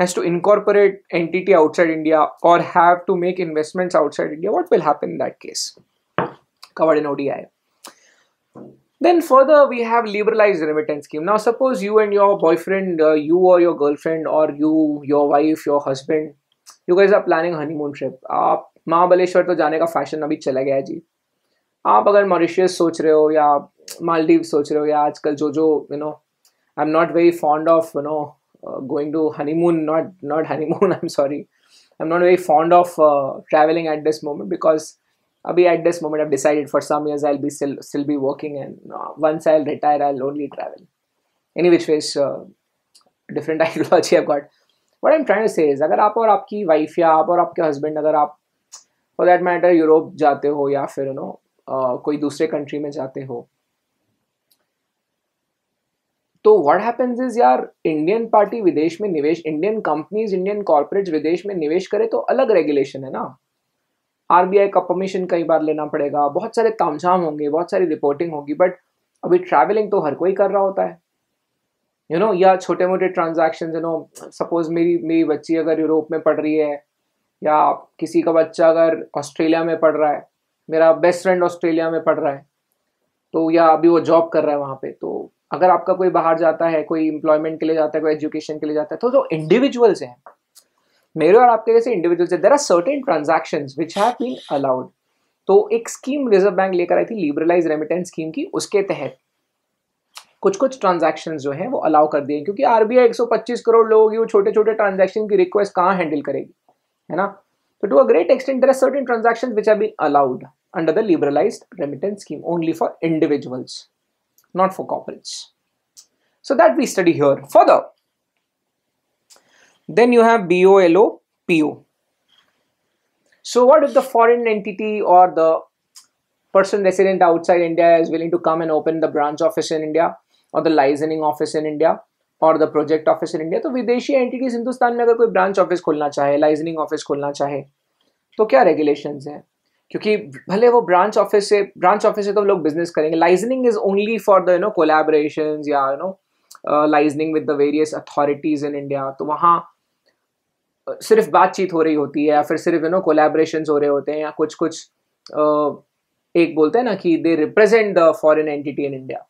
has to incorporate entity outside India और have to make investments outside India, what will happen in that case? Covered in ODI. Then further we have liberalized remittance scheme. Now suppose you and your boyfriend, you or your girlfriend, or you, your wife, your husband, you guys are planning honeymoon trip. आप महाबलेश्वर तो जाने का fashion अभी चला गया है जी. आप अगर मॉरिशियस सोच रहे हो या मालदीव सोच रहे हो, या आजकल जो I am not very fond of going to honeymoon, not honeymoon, I am sorry, I am not very fond of travelling at this moment, because abhi at this moment I've decided for some years I'll be still be working, and once I'll retire I'll only travel. Any which ways, different ideology I've got. What I'm trying to say is, अगर आप और आपकी wife या आप और आपके husband अगर आप फॉर दैट मैटर यूरोप जाते हो या फिर कोई दूसरे कंट्री में जाते हो, तो व्हाट हैपेंस इज यार, इंडियन पार्टी विदेश में निवेश, इंडियन कंपनीज, इंडियन कॉर्पोरेट्स विदेश में निवेश करे तो अलग रेगुलेशन है ना. RBI का परमिशन कई बार लेना पड़ेगा, बहुत सारे तामझाम होंगे, बहुत सारी रिपोर्टिंग होगी. बट अभी ट्रैवलिंग तो हर कोई कर रहा होता है, या छोटे मोटे ट्रांजैक्शन. सपोज मेरी बच्ची अगर यूरोप में पढ़ रही है, या किसी का बच्चा अगर ऑस्ट्रेलिया में पढ़ रहा है, मेरा बेस्ट फ्रेंड ऑस्ट्रेलिया में पढ़ रहा है, तो या अभी वो जॉब कर रहा है वहाँ पे, तो अगर आपका कोई बाहर जाता है, कोई एम्प्लॉयमेंट के लिए जाता है, कोई एजुकेशन के लिए जाता है, तो जो इंडिविजुअल्स हैं, मेरे और आपके जैसे individuals, there are certain transactions which have been allowed. तो एक स्कीम रिजर्व बैंक लेकर आई थी, लिबरलाइज रेमिटेंस स्कीम की, उसके तहत कुछ कुछ ट्रांजैक्शंस जो हैं वो अलाउ कर दिए, क्योंकि आरबीआई 125 करोड़ लोगों की वो छोटे छोटे ट्रांजैक्शन की रिक्वेस्ट कहाँ हैंडल करेगी, है ना। तो to a great extent there are certain transactions which have been allowed under the liberalized remittance scheme only for individuals, not for corporates. So that we study here. Further, then you have BOLO, PO. So what if the foreign entity or the person resident outside India is willing to come and open the branch office in India or the licensing office in India or the project office in India? तो विदेशी entities Hindustan में अगर कोई branch office खोलना चाहे, licensing office खोलना चाहे, तो क्या रेगुलेशंस हैं? क्योंकि भले वो ब्रांच ऑफिस से तो लोग बिजनेस करेंगे, licensing is only for the collaborations या licensing with the various authorities in India. तो वहाँ सिर्फ बातचीत हो रही होती है या फिर सिर्फ कोलैबोरेशंस हो रहे होते हैं, या कुछ कुछ एक बोलते हैं ना कि they represent the foreign entity in India.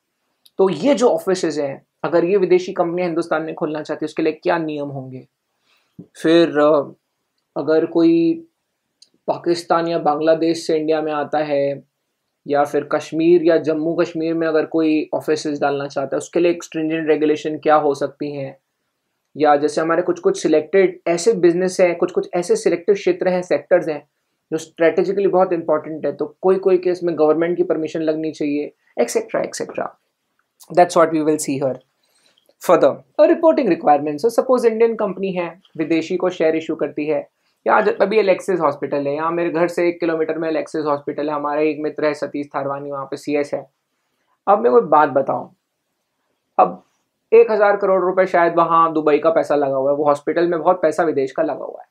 तो ये जो ऑफिसेज हैं, अगर ये विदेशी कंपनियां हिंदुस्तान में खोलना चाहती है, उसके लिए क्या नियम होंगे? फिर अगर कोई पाकिस्तान या बांग्लादेश से इंडिया में आता है, या फिर कश्मीर या जम्मू कश्मीर में अगर कोई ऑफिसेज डालना चाहता है, उसके लिए एक स्ट्रिंजेंट रेगुलेशन क्या हो सकती हैं? या जैसे हमारे कुछ कुछ सिलेक्टेड ऐसे बिजनेस हैं, कुछ कुछ ऐसे सिलेक्टेड क्षेत्र हैं, सेक्टर्स हैं जो स्ट्रेटेजिकली बहुत इंपॉर्टेंट है, तो कोई कोई केस में गवर्नमेंट की परमिशन लगनी चाहिए, etcetera etcetera. That's what we will see here. Further reporting requirements. Suppose Indian company है, विदेशी को शेयर इशू करती है, या अभी एलेक्सिस हॉस्पिटल है, यहाँ मेरे घर से 1 किलोमीटर में एलेक्सिस हॉस्पिटल है, हमारा एक मित्र है सतीश थारवानी, वहाँ पे CS है। अब मैं कोई बात बताऊँ, अब 1000 करोड़ रुपए शायद वहाँ दुबई का पैसा लगा हुआ है, वो हॉस्पिटल में बहुत पैसा विदेश का लगा हुआ है।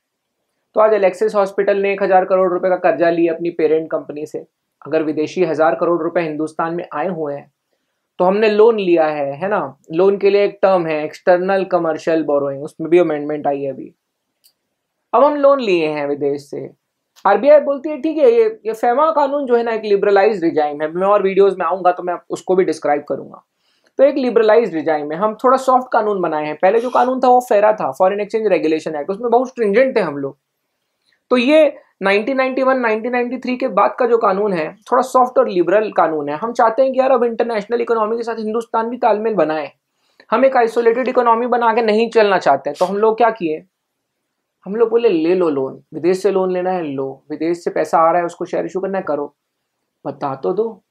तो आज एलेक्सिस हॉस्पिटल ने 1000 करोड़ रुपए का कर्जा लिया अपनी पेरेंट कंपनी से। अगर विदेशी 1000 करोड़ रुपए हिंदुस्तान में आए हुए हैं, तो हमने लोन लिया है ना। लोन के लिए एक टर्म है एक्सटर्नल कमर्शियल बोरोइंग, उसमें भी अमेंडमेंट आई है अभी। अब हम लोन लिए हैं विदेश से, आरबीआई बोलती है ठीक है, ये फेमा कानून जो है ना एक लिबरलाइज्ड रिजाइम है, मैं और वीडियोस में आऊंगा तो मैं उसको भी डिस्क्राइब करूंगा। तो एक लिबरलाइज्ड रिजाइम है, हम थोड़ा सॉफ्ट कानून बनाए हैं। पहले जो कानून था वो फेरा था, फॉरेन एक्सचेंज रेगुलेशन एक्ट, उसमें बहुत स्ट्रिंजेंट थे हम लोग। तो ये 1991 1993 के बाद का जो कानून है थोड़ा सॉफ्ट और लिबरल कानून है। हम चाहते हैं कि यार अब इंटरनेशनल इकोनॉमी के साथ हिंदुस्तान भी तालमेल बनाए, हम एक आइसोलेटेड इकोनॉमी बना के नहीं चलना चाहते। तो हम लोग क्या किए, हम लोग बोले ले लो लोन, विदेश से लोन लेना है लो, विदेश से पैसा आ रहा है उसको शेयर इशू करना है करो, बता तो दो।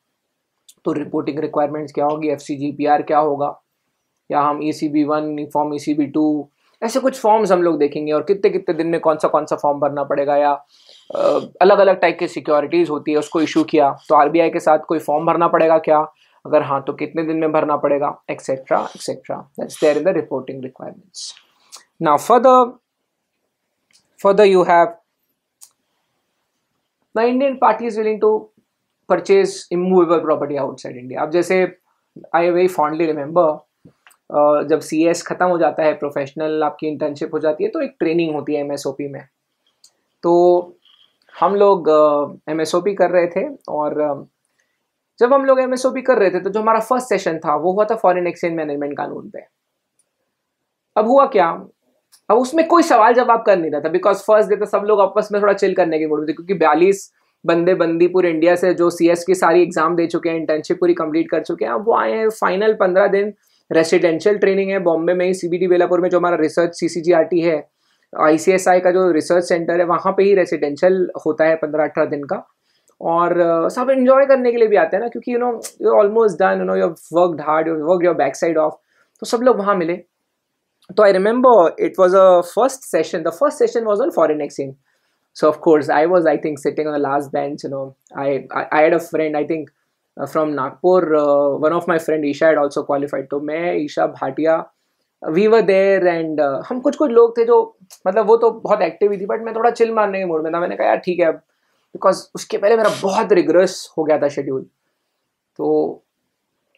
तो रिपोर्टिंग रिक्वायरमेंट्स क्या होगी, FCGPR क्या होगा, या हम ECB1 फॉर्म ECB2 ऐसे कुछ फॉर्म्स हम लोग देखेंगे, और कितने कितने दिन में कौन सा फॉर्म भरना पड़ेगा, या अलग अलग टाइप की सिक्योरिटीज होती है उसको इशू किया तो आरबीआई के साथ कोई फॉर्म भरना पड़ेगा क्या, अगर हाँ तो कितने दिन में भरना पड़ेगा, etcetera etcetera. That's there in the reporting requirements. Now further you have the Indian party is willing to purchase immovable property outside India। अब जैसे I very fondly remember जब CS खत्म हो जाता है, प्रोफेशनल आपकी इंटर्नशिप हो जाती है, तो एक ट्रेनिंग होती है MSOP में। तो हम लोग MSOP कर रहे थे, और जब हम लोग MSOP कर रहे थे तो जो हमारा फर्स्ट सेशन था वो हुआ था फॉरेन एक्सचेंज मैनेजमेंट कानून पे। अब हुआ क्या, अब उसमें कोई सवाल जवाब कर नहीं रहा था, बिकॉज फर्स्ट डे तो सब लोग आपस में थोड़ा चिल करने की मूड में थे, क्योंकि 42 बंदे बंदी पूरे इंडिया से जो CS की सारी एग्जाम दे चुके हैं, इंटर्नशिप पूरी कंप्लीट कर चुके हैं, अब वो आए हैं फाइनल 15 दिन रेसिडेंशियल ट्रेनिंग है बॉम्बे में ही, CBD बेलापुर में जो हमारा रिसर्च CCGRT है, ICSI का जो रिसर्च सेंटर है वहाँ पे ही रेसिडेंशियल होता है 15-18 दिन का। और सब एंजॉय करने के लिए भी आते हैं ना, क्योंकि you almost done, you have worked hard, you worked your back side of, तो सब लोग वहाँ मिले। तो I remember it was a first session. The first session was on foreign exchange. So of course I was, I think, sitting on the last bench. I had a friend, I think, from Nagpur. One of my friend Isha had also qualified. तो मैं, Isha Bhatia, we were there, and हम कुछ लोग थे जो मतलब वो तो बहुत एक्टिव ही थी, बट मैं थोड़ा चिल मारने के मूड में था। मैंने कहा यार ठीक है, बिकॉज उसके पहले मेरा बहुत रिग्रेस हो गया था शेड्यूल। तो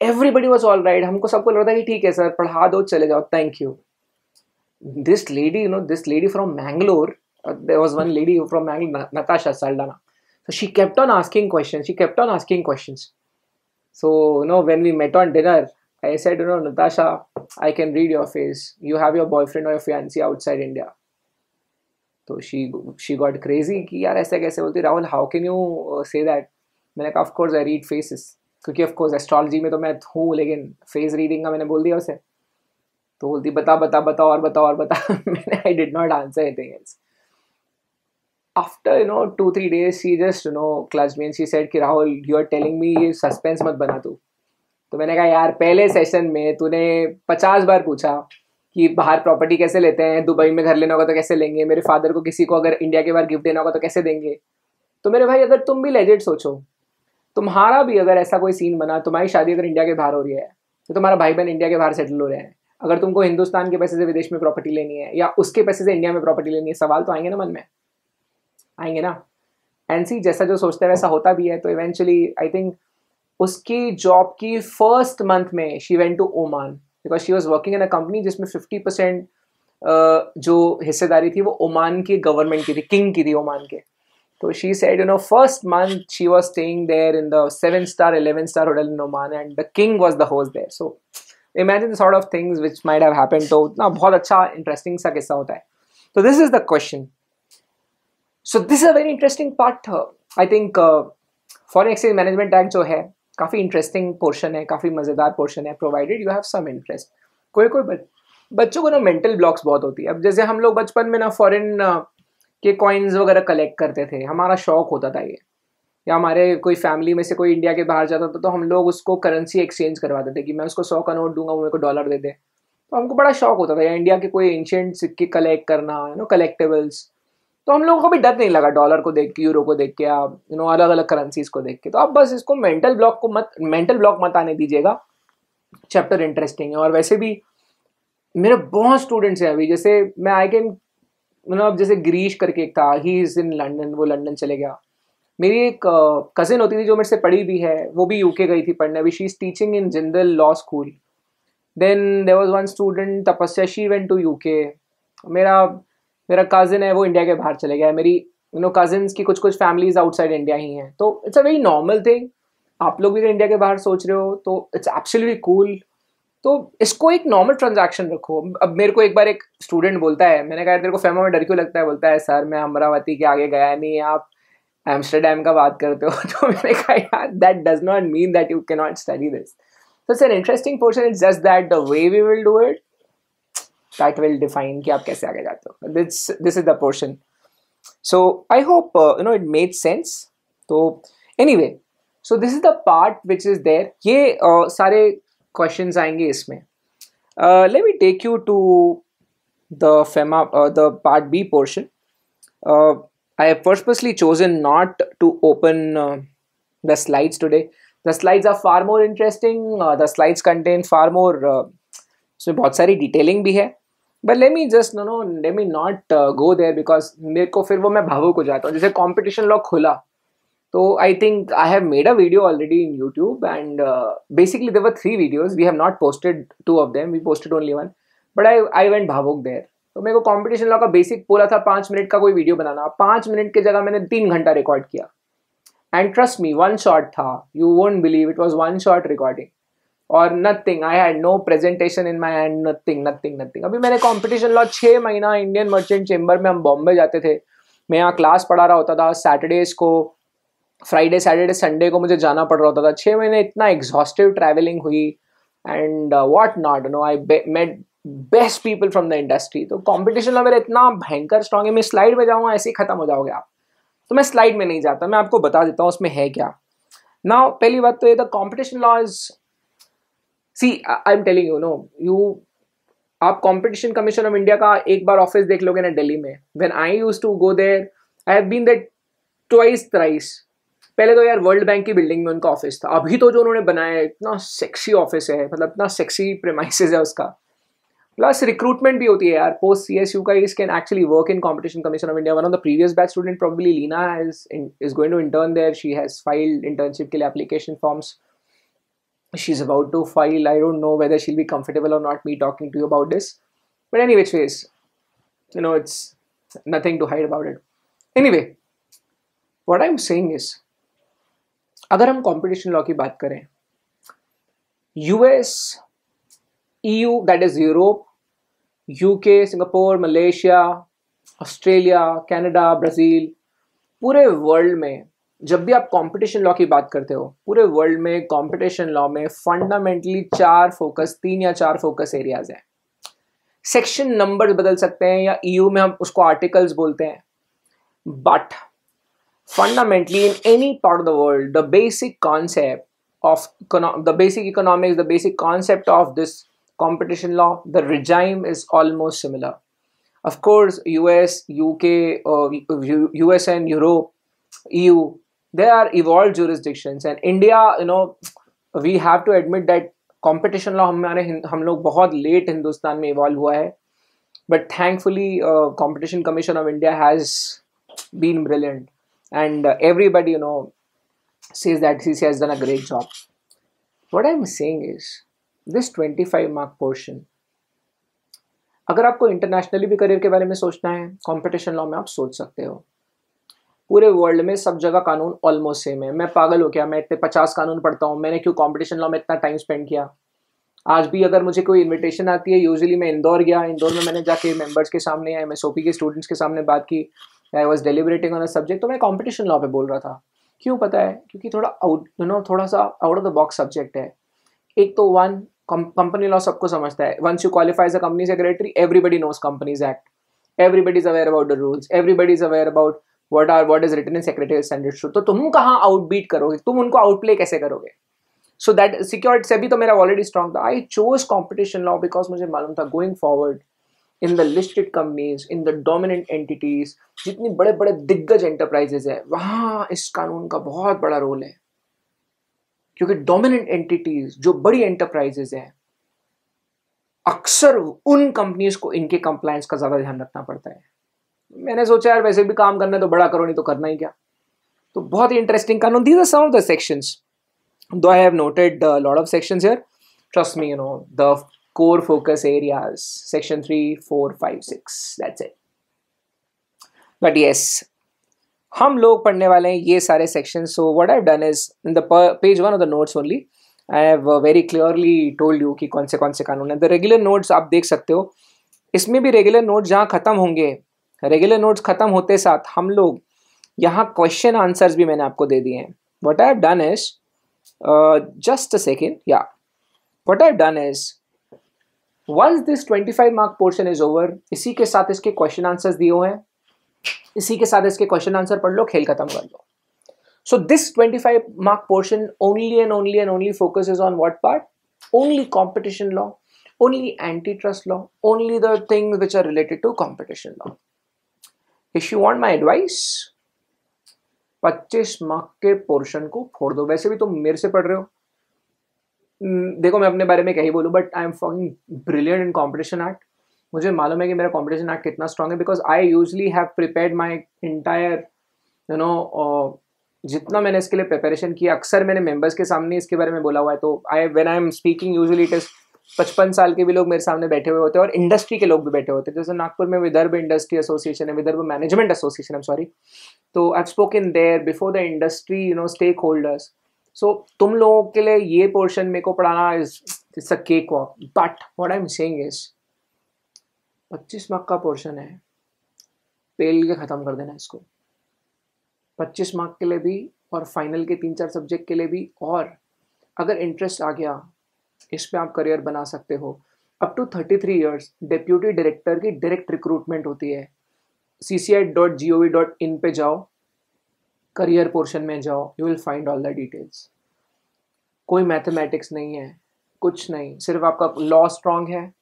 एवरीबडी वॉज ऑल राइट, हमको सबको लग रहा था कि ठीक है सर पढ़ा दो चले जाओ, thank you. This lady, this lady from Mangalore, there was one lady from Mangalore, Natasha Saldana. So she kept on asking questions. So, when we met on dinner, I said, Natasha, I can read your face. You have your boyfriend or your fiancé outside India. तो she got crazy कि यार ऐसे कैसे बोलती, Rahul how can you say that. मैंने कहा of course I read faces, क्योंकि of course astrology में तो मैं हूँ, लेकिन फेस रीडिंग का मैंने बोल दिया उसे। तो बोलती बता बता बता और बता और बता। मैंने आई did not answer anything else. After 2-3 days she just clutched me and she said कि Rahul you are telling me ये सस्पेंस मत बना तू। तो मैंने कहा यार पहले सेशन में तूने 50 बार पूछा कि बाहर प्रॉपर्टी कैसे लेते हैं, दुबई में घर लेना होगा तो कैसे लेंगे, मेरे फादर को किसी को अगर इंडिया के बाहर गिफ्ट देना होगा तो कैसे देंगे। तो मेरे भाई अगर तुम भी लेजिट सोचो, तुम्हारा भी अगर ऐसा कोई सीन बना, तुम्हारी शादी अगर इंडिया के बाहर हो रही है तो तुम्हारा भाई बहन इंडिया के बाहर सेटल हो रहे हैं, अगर तुमको हिंदुस्तान के पैसे से विदेश में प्रॉपर्टी लेनी है या उसके पैसे से इंडिया में प्रॉपर्टी लेनी है, सवाल तो आएंगे ना मन में, आएंगे ना। एंड सी जैसा जो सोचता है वैसा होता भी है। तो इवेंचुअली आई थिंक उसकी जॉब की फर्स्ट मंथ में she went to Oman, because she was working in a company जिसमें 50% जो हिस्सेदारी थी वो ओमान की गवर्नमेंट की थी, किंग की थी ओमान के। तो she said first month she was staying there in the 7-star 11-star hotel in Oman and the king was the host there. So imagine the sort of things which might have happened. तो ना बहुत अच्छा interesting सा किस्सा होता है। तो this is the question. So this is a very interesting part. I think foreign exchange management act जो है काफ़ी इंटरेस्टिंग पोर्शन है, काफ़ी मज़ेदार पोर्शन है, provided you have some interest. कोई बच्चों को ना मेंटल ब्लॉक्स बहुत होती है। अब जैसे हम लोग बचपन में ना फॉरेन के कॉइन्स वगैरह कलेक्ट करते थे, हमारा शौक होता था ये, या हमारे कोई फैमिली में से कोई इंडिया के बाहर जाता था तो हम लोग उसको करेंसी एक्सचेंज करवाते थे कि मैं उसको 100 का नोट दूंगा, वो मेरे को डॉलर दे दे। तो हमको बड़ा शौक होता था या इंडिया के कोई एंशियंट सिक्के कलेक्ट करना, कलेक्टेबल्स। तो हम लोगों को भी डर नहीं लगा डॉलर को देख के, यूरो को देख के, आप अलग अलग करेंसीज को देख के। तो आप बस इसको मेंटल ब्लॉक मत आने दीजिएगा। चैप्टर इंटरेस्टिंग है। और वैसे भी मेरे बहुत स्टूडेंट्स हैं अभी, जैसे मैं आई कैन अब जैसे गिरीश करके एक था, ही इज इन लंदन, वो लंदन चले गया। मेरी एक कजिन होती थी जो मेरे से पढ़ी भी है, वो भी यूके गई थी पढ़ने। अभी she is teaching in Jindal law school. Then there was one student Tapasya, she went to UK. मेरा कजिन है वो इंडिया के बाहर चले गया। मेरी कजिन्स की कुछ फैमिलीज आउटसाइड इंडिया ही हैं। तो it's a very normal thing. आप लोग भी इंडिया के बाहर सोच रहे हो तो इट्स एब्सोल्युटली कूल। तो इसको एक नॉर्मल ट्रांजैक्शन रखो। अब मेरे को एक बार एक स्टूडेंट बोलता है, मैंने कहा तेरे को फेमा में डर क्यों लगता है? बोलता है सर मैं अमरावती के आगे गया नहीं, आप एम्स्टरडेम का बात करते हो। तो मैंने कहा यार that does not mean that you can not study this. So it's an interesting portion. It's just that the way we will do it, that will define कि आप कैसे आगे जाते हो. This is the portion. So I hope it made sense. So anyway, so this is the part which is there. ये सारे questions आएंगे इसमें. Let me take you to the part B portion. I have purposely chosen not to open the slides today. The slides are far more interesting. The slides contain far more उसमें बहुत सारी detailing भी है। But let me just let me not go there, because मेरे को फिर वो मैं भावुक हो जाता हूँ। जैसे कॉम्पिटिशन लॉ खुला तो I think I have made a video already in YouTube and basically there were 3 videos. We have not posted 2 of them, we posted only 1, but I went भावुक देयर। तो मेरे को कॉम्पिटिशन लॉ का basic बोला था 5 minute का कोई video बनाना। 5 minute की जगह मैंने 3 घंटा रिकॉर्ड किया। And trust me, one shot था, you won't believe it was one shot recording or nothing. I had no presentation in my hand, nothing. अभी मैंने competition law 6 महीना इंडियन मर्चेंट चेंबर में, हम बॉम्बे जाते थे, मैं यहाँ क्लास पढ़ा रहा होता था। सैटरडेज को, फ्राइडे सैटरडे संडे को मुझे जाना पड़ रहा होता था। 6 महीने इतना एग्जॉस्टिव ट्रैवलिंग हुई and what not, I met best people from the industry. तो कॉम्पिटिशन लॉ मेरा इतना भयंकर स्ट्रॉन्ग है, मैं स्लाइड में जाऊँगा ऐसे ही खत्म हो जाओगे आप। तो मैं स्लाइड में नहीं जाता, मैं आपको बता देता हूँ उसमें है क्या। नाउ पहली बात तो ये, the competition law is, see I am telling you आप कॉम्पिटिशन कमीशन ऑफ इंडिया का एक बार ऑफिस देख लोगे ना दिल्ली में, when I used to go there, I have been there twice thrice. पहले तो यार वर्ल्ड बैंक की बिल्डिंग में उनका ऑफिस था, अभी तो जो उन्होंने बनाया है इतना सेक्सी ऑफिस है, मतलब इतना सेक्सी प्रेमाइसेस है उसका। प्लस रिक्रूटमेंट भी होती है यार, पोस्ट CSU का is can actually work in Competition Commission of India. One of the previous batch student probably Leena is going to intern there. She has filed internship के लिए application forms. She's about to file. I don't know whether she'll be comfortable or not me talking to you about this. But anyway, it's nothing to hide about it. Anyway, what I'm saying is, अगर हम competition law की बात करें, US, EU, that is Europe, UK, Singapore, Malaysia, Australia, Canada, Brazil, पूरे world में जब भी आप कंपटीशन लॉ की बात करते हो, पूरे वर्ल्ड में कंपटीशन लॉ में फंडामेंटली 3 या 4 फोकस एरियाज हैं. सेक्शन नंबर बदल सकते हैं या ईयू में हम उसको आर्टिकल्स बोलते हैं, but fundamentally in any part of the world, the basic concept of the basic economics, the basic concept of this competition law, the regime is almost similar. Of course, US, UK, US and Europe, EU, they are evolved jurisdictions, and India, we have to admit that competition law हम लोग बहुत late Hindustan में evolve हुआ है, but thankfully Competition Commission of India has been brilliant. And everybody says that CC has done a great job. What I'm saying is this 25 mark portion, अगर आपको internationally भी career के बारे में सोचना है, कंपटीशन लॉ में आप सोच सकते हो. पूरे वर्ल्ड में सब जगह कानून ऑलमोस्ट सेम है. मैं पागल हो गया, मैं इतने 50 कानून पढ़ता हूँ, मैंने क्यों कंपटीशन लॉ में इतना टाइम स्पेंड किया. आज भी अगर मुझे कोई इन्विटेशन आती है, यूजुअली मैं इंदौर गया, इंदौर में मैंने जाके मेंबर्स के सामने या MSOP के स्टूडेंट्स के सामने बात की, I was deliberating on a subject, तो मैं कंपटीशन लॉ पे बोल रहा था. क्यों पता है? क्योंकि थोड़ा सा out of the box subject है. एक तो कंपनी लॉ सबको समझता है. Once you qualify as a company secretary, everybody knows companies act, everybody is aware about the rules, everybody is aware about what is written in secretary standards. तो तुम कहाँ आउटबीट करोगे, तुम उनको आउटप्ले कैसे करोगे? सो दैट सिक्योरिटी से भी तो मेरा ऑलरेडी स्ट्रॉन्ग था. I chose competition law because मुझे मालूम था going forward in the listed companies, in the dominant entities, जितनी बड़े बड़े दिग्गज एंटरप्राइजेज है, वहां इस कानून का बहुत बड़ा रोल है. क्योंकि डोमिनेंट एंटिटीज जो बड़ी एंटरप्राइजेज हैं, अक्सर उन कंपनीज को इनके कंप्लायंस का ज्यादा ध्यान रखना पड़ता है. मैंने सोचा यार वैसे भी काम करना है तो बड़ा करो, नहीं तो करना ही क्या. तो बहुत ही इंटरेस्टिंग कानून. These are some of the sections, though I have noted a lot of sections here. Trust me, the core focus areas, section 3, 4, 5, 6, that's it. But yes, हम लोग पढ़ने वाले हैं ये सारे sections. So what I've done is in the page 1 of the notes only, I have very clearly told you कि कौन से कानून है. The regular notes आप देख सकते हो. इसमें भी regular notes जहाँ खत्म होंगे, regular notes खत्म होते साथ हम लोग यहाँ question answers भी मैंने आपको दे दिए हैं. What I have done is just a second. Yeah, what I've done is once this 25 mark portion is over, इसी के साथ इसके question answers दिए हुए हैं, इसी के साथ इसके question answer पढ़ लो, खेल खत्म कर लो. So this 25 mark portion only focuses on what part? Only competition law, only antitrust law, only the things which are related to competition law. If you want my advice, 25 mark के portion को फोड़ दो. वैसे भी तुम मेरे से पढ़ रहे हो, देखो मैं अपने बारे में क्या ही बोलूँ, but I am fucking brilliant in competition act. मुझे मालूम है कि मेरा कॉम्पिटिशन एक्ट कितना स्ट्रांग है, because I usually have prepared my entire जितना मैंने इसके लिए प्रिपरेशन किया, अक्सर मैंने मेंबर्स के सामने इसके बारे में बोला हुआ है. तो when I am speaking usually it is 55 साल के भी लोग मेरे सामने बैठे हुए होते हैं और इंडस्ट्री के लोग भी बैठे होते हैं. जैसे नागपुर में विदर्भ इंडस्ट्री एसोसिएशन है, Vidarbha management association, I am sorry. तो I have spoken there before the industry stakeholders. So तुम लोगों के लिए ये पोर्शन मेरे को पढ़ाना it's a cakewalk. But what I am saying is 25 mark का पोर्शन है, पेल के ख़त्म कर देना इसको. 25 मार्क के लिए भी और फाइनल के 3-4 सब्जेक्ट के लिए भी. और अगर इंटरेस्ट आ गया, इसमें आप करियर बना सकते हो. Up to 33 years deputy director की डायरेक्ट रिक्रूटमेंट होती है. cci.gov.in पे जाओ, करियर पोर्शन में जाओ, you will find all the details. कोई मैथमेटिक्स नहीं है, कुछ नहीं, सिर्फ आपका लॉ स्ट्रांग है,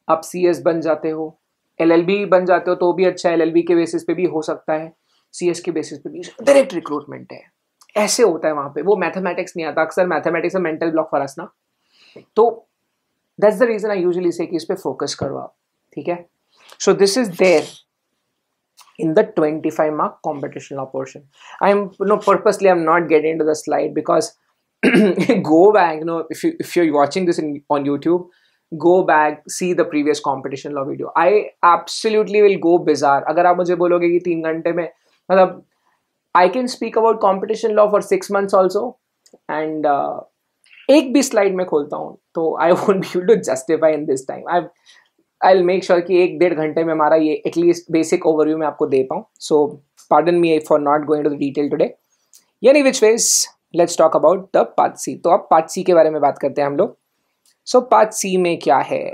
आप CS बन जाते हो, LLB बन जाते हो तो भी अच्छा है, LLB के बेसिस पे भी हो सकता है, CS के बेसिस पे भी. डायरेक्ट रिक्रूटमेंट है, ऐसे होता है वहाँ पे. वो मैथमेटिक्स नहीं आता, अक्सर मैथमेटिक्स में मेंटल ब्लॉक फरासना. तो that's the reason I usually say कि इस पे फोकस करो आप. ठीक है. So this is there in the 25 mark competition law portion. Purposely I'm not getting into the slide because go back, if you're watching this on YouTube, go back, see the previous competition law video. I absolutely will go bizarre. अगर आप मुझे बोलोगे कि 3 घंटे में, मतलब I can speak about competition law for 6 months also, and एक भी स्लाइड में खोलता हूँ तो I won't be able to justify in this time. I will make sure कि 1-1.5 घंटे में हमारा ये एटलीस्ट बेसिक ओवरव्यू में आपको दे पाऊँ. So pardon me for not going to the detail today. Any which ways let's talk about the part C. तो अब पार्ट सी के बारे में बात करते हैं हम लोग. सो पार्ट सी में क्या है?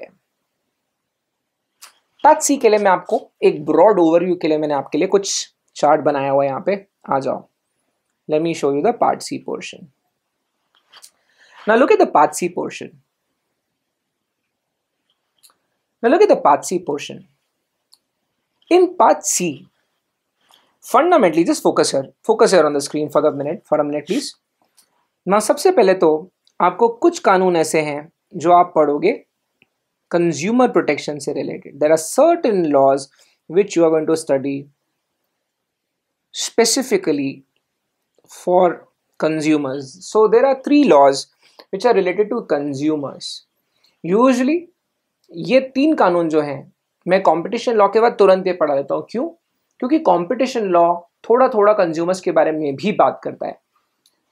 पार्ट सी के लिए मैं आपको एक ब्रॉड ओवरव्यू के लिए मैंने आपके लिए कुछ चार्ट बनाया हुआ है. यहाँ पे आ जाओ. Let me show you the part C portion. Now look at the part C portion. Now look at the part C portion. In part C, fundamentally, just focus here on the screen for a minute, please. Now, सबसे पहले तो आपको कुछ कानून ऐसे हैं जो आप पढ़ोगे consumer protection से related. There are certain laws which you are going to study specifically for consumers. So there are 3 laws which are related to consumers. Usually ये 3 कानून जो हैं मैं कंपटीशन लॉ के बाद तुरंत ये पढ़ा लेता हूँ. क्यों? क्योंकि कंपटीशन लॉ थोड़ा थोड़ा कंज्यूमर्स के बारे में भी बात करता है.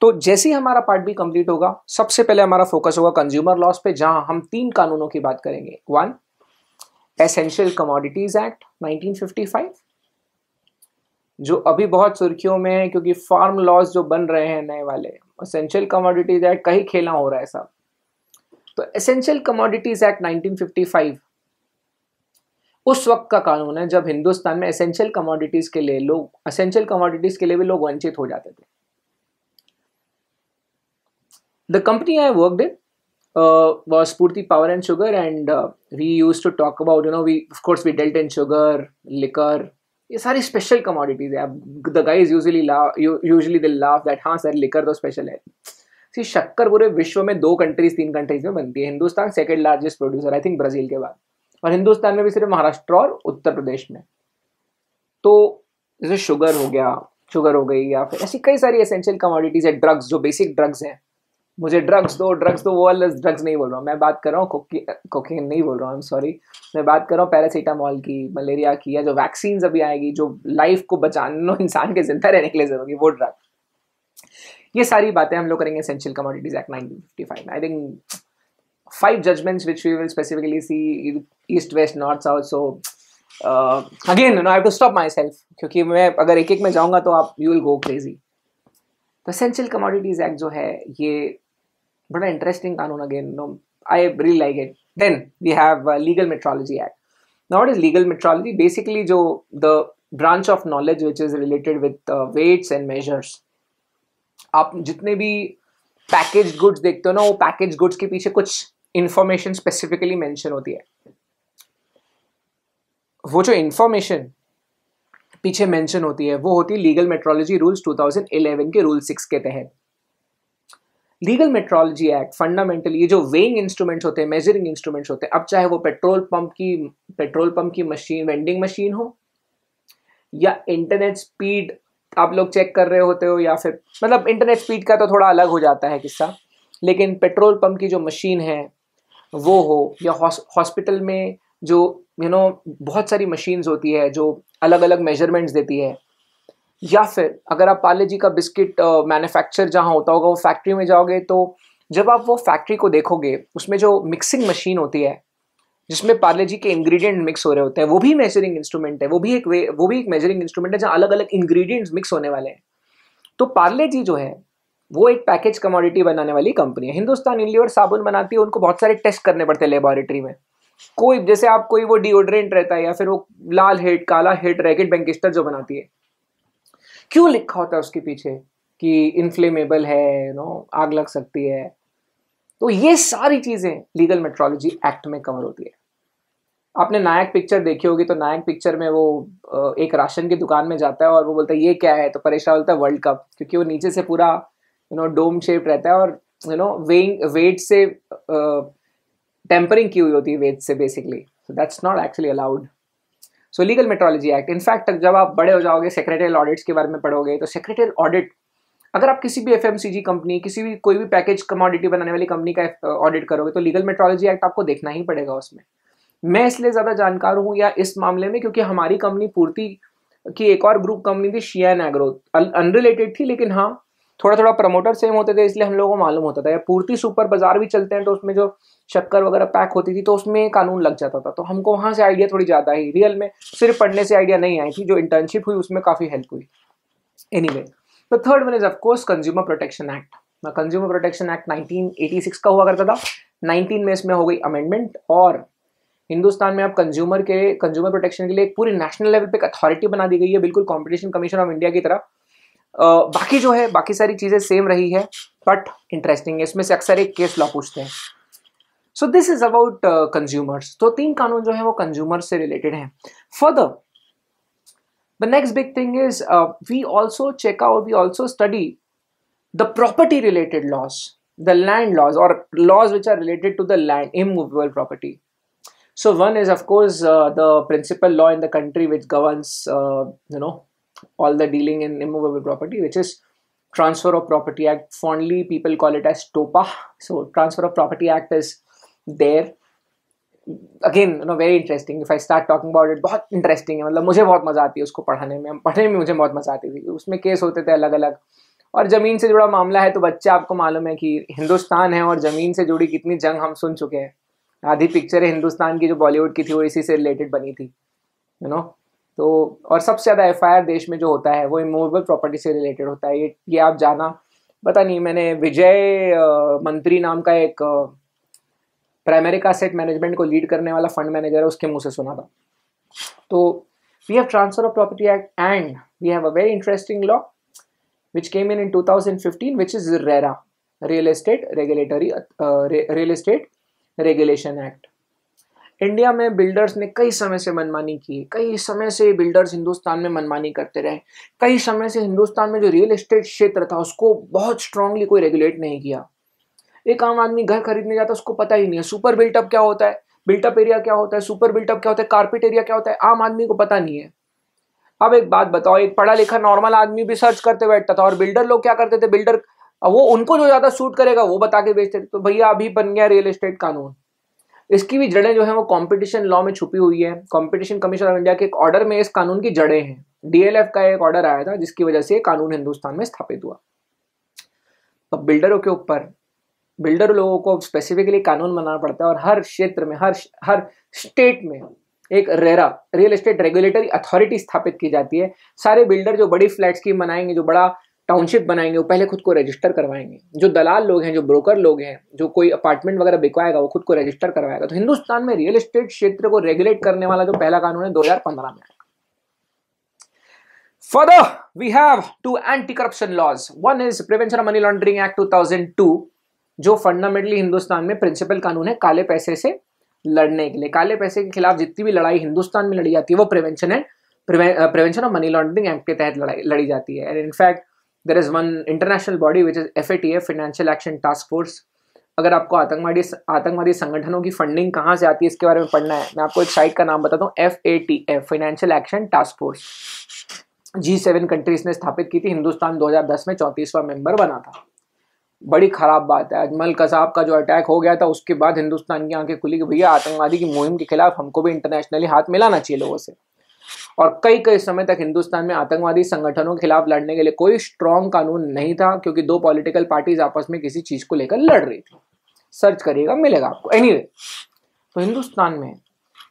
तो जैसे ही हमारा पार्ट भी कंप्लीट होगा, सबसे पहले हमारा फोकस होगा कंज्यूमर लॉस पे, जहां हम 3 कानूनों की बात करेंगे. 1, एसेंशियल कमोडिटीज एक्ट 1955, जो अभी बहुत सुर्खियों में है क्योंकि फार्म लॉज जो बन रहे हैं नए वाले, एसेंशियल कमोडिटीज एक्ट का ही खेला हो रहा है सब. तो एसेंशियल कमोडिटीज एक्ट 1955 उस वक्त का कानून है जब हिंदुस्तान में एसेंशियल कमोडिटीज के लिए भी लोग वंचित हो जाते थे. The company I worked in was Spurti Power and Sugar, and we used to talk about, we dealt in sugar, liquor. ये सारी स्पेशल कमोडिटीज है. The guys usually they laugh that हाँ सर लिकर तो special है. सी शक्कर पूरे विश्व में 3 कंट्रीज में बनती है. Hindustan second largest producer, I think Brazil के बाद, और हिंदुस्तान में भी सिर्फ महाराष्ट्र और उत्तर प्रदेश में. तो जैसे शुगर हो गई, या फिर ऐसी कई सारी एसेंशियल कमोडिटीज है. ड्रग्स, जो बेसिक ड्रग्स हैं, मुझे ड्रग्स दो, वो वाला ड्रग्स नहीं बोल रहा हूँ मैं, बात कर रहा हूँ कोकेन नहीं बोल रहा हूँ, सॉरी. मैं बात कर रहा हूँ पैरासीटामोल की, मलेरिया की, या जो वैक्सीन अभी आएगी जो लाइफ को बचाने, इंसान के जिंदा रहने के लिए जरूरी, वो ड्रग. ये सारी बातें हम लोग करेंगे essential commodities act 1955. I think 5 judgements which we will specifically see, east west north south. So again I have to stop myself, क्योंकि मैं अगर एक में जाऊंगा तो आप यू विल गो क्रेजी. तो एसेंशियल कमोडिटीज एक्ट जो है ये बड़ा इंटरेस्टिंग कानून. Again I really like it. Then we have legal metrology act. Now what is legal metrology? Basically जो the branch of knowledge which is related with weights and measures. आप जितने भी package goods देखते हो ना, वो package goods के पीछे कुछ इंफॉर्मेशन स्पेसिफिकली मेंशन होती है. वो जो इंफॉर्मेशन पीछे मेंशन होती है वो होती है लीगल मेट्रोलॉजी रूल्स 2011 के रूल 6 के तहत. लीगल मेट्रोलॉजी एक्ट फंडामेंटली ये जो वेइंग इंस्ट्रूमेंट्स होते हैं, मेजरिंग इंस्ट्रूमेंट्स होते हैं, अब चाहे वो पेट्रोल पंप की मशीन, वेंडिंग मशीन हो, या इंटरनेट स्पीड आप लोग चेक कर रहे होते हो, या फिर मतलब इंटरनेट स्पीड का तो थोड़ा अलग हो जाता है किस्सा, लेकिन पेट्रोल पंप की जो मशीन है वो हो, या हॉस्पिटल में जो बहुत सारी मशीन्स होती है जो अलग अलग मेजरमेंट्स देती है, या फिर अगर आप पार्ले जी का बिस्किट मैन्युफैक्चर जहाँ होता होगा वो फैक्ट्री में जाओगे, तो जब आप वो फैक्ट्री को देखोगे उसमें जो मिक्सिंग मशीन होती है जिसमें पार्ले जी के इंग्रेडिएंट मिक्स हो रहे होते हैं, वो भी मेजरिंग इंस्ट्रूमेंट है. वो भी एक मेजरिंग इंस्ट्रूमेंट है जहाँ अलग अलग इंग्रेडिएंट्स मिक्स होने वाले हैं. तो पार्ले जी जो है वो एक पैकेज कमोडिटी बनाने वाली कंपनी है. हिंदुस्तान यूनिलीवर साबुन बनाती है, उनको बहुत सारे टेस्ट करने पड़ते हैं लेबोरेटरी में. कोई जैसे आप कोई वो डिओड्रेंट रहता है, या फिर वो लाल हिट, काला हिट, रैकेट बैंकिस्टर जो बनाती है, क्यों लिखा होता है उसके पीछे कि इन्फ्लेमेबल है, आग लग सकती है. तो ये सारी चीजें लीगल मेट्रोलॉजी एक्ट में कवर होती है. आपने नायक पिक्चर देखी होगी, तो नायक पिक्चर में वो एक राशन की दुकान में जाता है और वो बोलता है ये क्या है, तो परेशान बोलता है वर्ल्ड कप, क्योंकि वो नीचे से पूरा डोम शेप रहता है और वेट से टेम्परिंग की हुई होती है वेट से basically. So that's not actually allowed. So legal metrology act, in fact जब आप बड़े हो जाओगे सेक्रेटरियल ऑडिट्स के बारे में पढ़ोगे, तो सेक्रेटरियल ऑडिट अगर आप किसी भी एफएमसीजी कंपनी, कोई भी पैकेज कमोडिटी बनाने वाली कंपनी का ऑडिट करोगे, तो लीगल मेट्रोलॉजी एक्ट आपको देखना ही पड़ेगा उसमें. मैं इसलिए ज़्यादा जानकार हूँ या इस मामले में क्योंकि हमारी कंपनी पूर्ति की एक और ग्रुप कंपनी थी, शियान एग्रो, अनरिलेटेड थी, लेकिन हाँ थोड़ा थोड़ा प्रमोटर सेम होते थे, इसलिए हम लोगों को मालूम होता था। या पूर्ति सुपर बाजार भी चलते हैं तो उसमें जो शक्कर वगैरह पैक होती थी तो उसमें कानून लग जाता था, तो हमको वहां से आइडिया थोड़ी ज्यादा ही, रियल में सिर्फ पढ़ने से आइडिया नहीं आई थी, जो इंटर्नशिप हुई उसमें काफी हेल्प हुई। Anyway, the third one is of course consumer protection act. Consumer protection act 1986 का हुआ करता था, 19 में इसमें हो गई अमेंडमेंट, और हिंदुस्तान में अब कंज्यूमर प्रोटेक्शन के लिए एक पूरी नेशनल लेवल पे एक अथॉरिटी बना दी गई है, बिल्कुल कंपटीशन कमीशन ऑफ इंडिया की तरह। बाकी जो है, बाकी सारी चीजें सेम रही है, बट इंटरेस्टिंग है, इसमें से अक्सर एक केस लॉ पूछते हैं। सो दिस इज अबाउट कंज्यूमर्स। तो 3 कानून जो है वो कंज्यूमर से रिलेटेड हैं। Further the next big thing is we also check out, we also study the property related laws, the land laws, और laws which are related to the land, immovable property. So one is of course the principal law in the country which governs all the dealing in immovable property, which is Transfer of Property Act. Fondly people call it as TOPA. So Transfer of Property Act is there. Again very interesting. If I start talking about it, बहुत interesting है, मतलब मुझे बहुत मजा आती है उसको पढ़ने में मुझे बहुत मजा आती थी। उसमें केस होते थे अलग अलग, और जमीन से जुड़ा मामला है तो बच्चे आपको मालूम है कि हिंदुस्तान है और जमीन से जुड़ी कितनी जंग हम सुन चुके हैं। आधी पिक्चर है हिंदुस्तान की जो बॉलीवुड की थी वो इसी से रिलेटेड बनी थी, तो और सबसे ज़्यादा एफआईआर देश में जो होता है वो इमूवेबल प्रॉपर्टी से रिलेटेड होता है। ये आप जाना, पता नहीं, मैंने विजय मंत्री नाम का एक प्राइमरी का असेट मैनेजमेंट को लीड करने वाला फंड मैनेजर है, उसके मुंह से सुना था। तो we have transfer of property act and we have a very interesting law which came in 2015 which is RERA, real estate regulation act. India में बिल्डर्स ने कई समय से मनमानी की, कई समय से बिल्डर्स हिंदुस्तान में मनमानी करते रहे, कई समय से हिंदुस्तान में जो रियल एस्टेट क्षेत्र था उसको बहुत स्ट्रांगली कोई रेगुलेट नहीं किया। एक आम आदमी घर खरीदने जाता है उसको पता ही नहीं है सुपर बिल्टअप क्या होता है, बिल्टअप एरिया क्या होता है, सुपर बिल्टअप क्या होता है, कारपेट एरिया क्या होता है, आम आदमी को पता नहीं है। अब एक बात बताओ, एक पढ़ा लिखा नॉर्मल आदमी भी सर्च करते बैठता था, और बिल्डर लोग क्या करते थे, बिल्डर वो उनको जो ज्यादा सूट करेगा वो बता के बेचते थे। तो भैया अभी बन गया रियल एस्टेट कानून। इसकी भी जड़ें जो है वो कंपटीशन लॉ में छुपी हुई है। कंपटीशन कमीशन ऑफ इंडिया के एक ऑर्डर में इस कानून की जड़ें हैं। डीएलएफ का एक ऑर्डर आया था जिसकी वजह से कानून हिंदुस्तान में स्थापित हुआ। अब बिल्डरों के ऊपर, बिल्डर लोगों को स्पेसिफिकली कानून बनाना पड़ता है, और हर क्षेत्र में, हर स्टेट में एक RERA, real estate regulatory authority स्थापित की जाती है। सारे बिल्डर जो बड़ी फ्लैट स्कीम बनाएंगे, जो बड़ा टाउनशिप बनाएंगे, वो पहले खुद को रजिस्टर करवाएंगे। जो दलाल लोग हैं, जो ब्रोकर लोग हैं, जो कोई अपार्टमेंट वगैरह बिकवाएगा वो खुद को रजिस्टर करवाएगा। तो हिंदुस्तान में रियल एस्टेट क्षेत्र को रेगुलेट करने वाला जो पहला कानून है 2015 में आया। Further we have 2 anti corruption laws. One is prevention of money laundering act 2002, जो फंडामेंटली हिंदुस्तान में प्रिंसिपल कानून है काले पैसे से लड़ने के लिए। काले पैसे के खिलाफ जितनी भी लड़ाई हिंदुस्तान में लड़ी जाती है वो prevention of money laundering act के तहत लड़ी जाती है। And in fact there is one international body which is FATF, Financial Action Task Force. अगर आपको आतंकवादी संगठनों की फंडिंग कहाँ से आती है इसके बारे में पढ़ना है, मैं आपको एक साइट का नाम बताता हूँ, FATF, Financial Action Task Force, G7 countries ने स्थापित की थी। हिंदुस्तान 2010 में 34वां मेंबर बना था। बड़ी खराब बात है, अजमल कसाब का जो अटैक हो गया था उसके बाद हिंदुस्तान की आंखें खुली कि भैया आतंकवादी की मुहिम के खिलाफ हमको भी इंटरनेशनली हाथ मिलाना चाहिए लोगों से। और कई समय तक हिंदुस्तान में आतंकवादी संगठनों के खिलाफ लड़ने के लिए कोई स्ट्रॉन्ग कानून नहीं था, क्योंकि 2 पॉलिटिकल पार्टीज आपस में किसी चीज को लेकर लड़ रही थी। सर्च करिएगा मिलेगा आपको। एनीवे, तो हिंदुस्तान में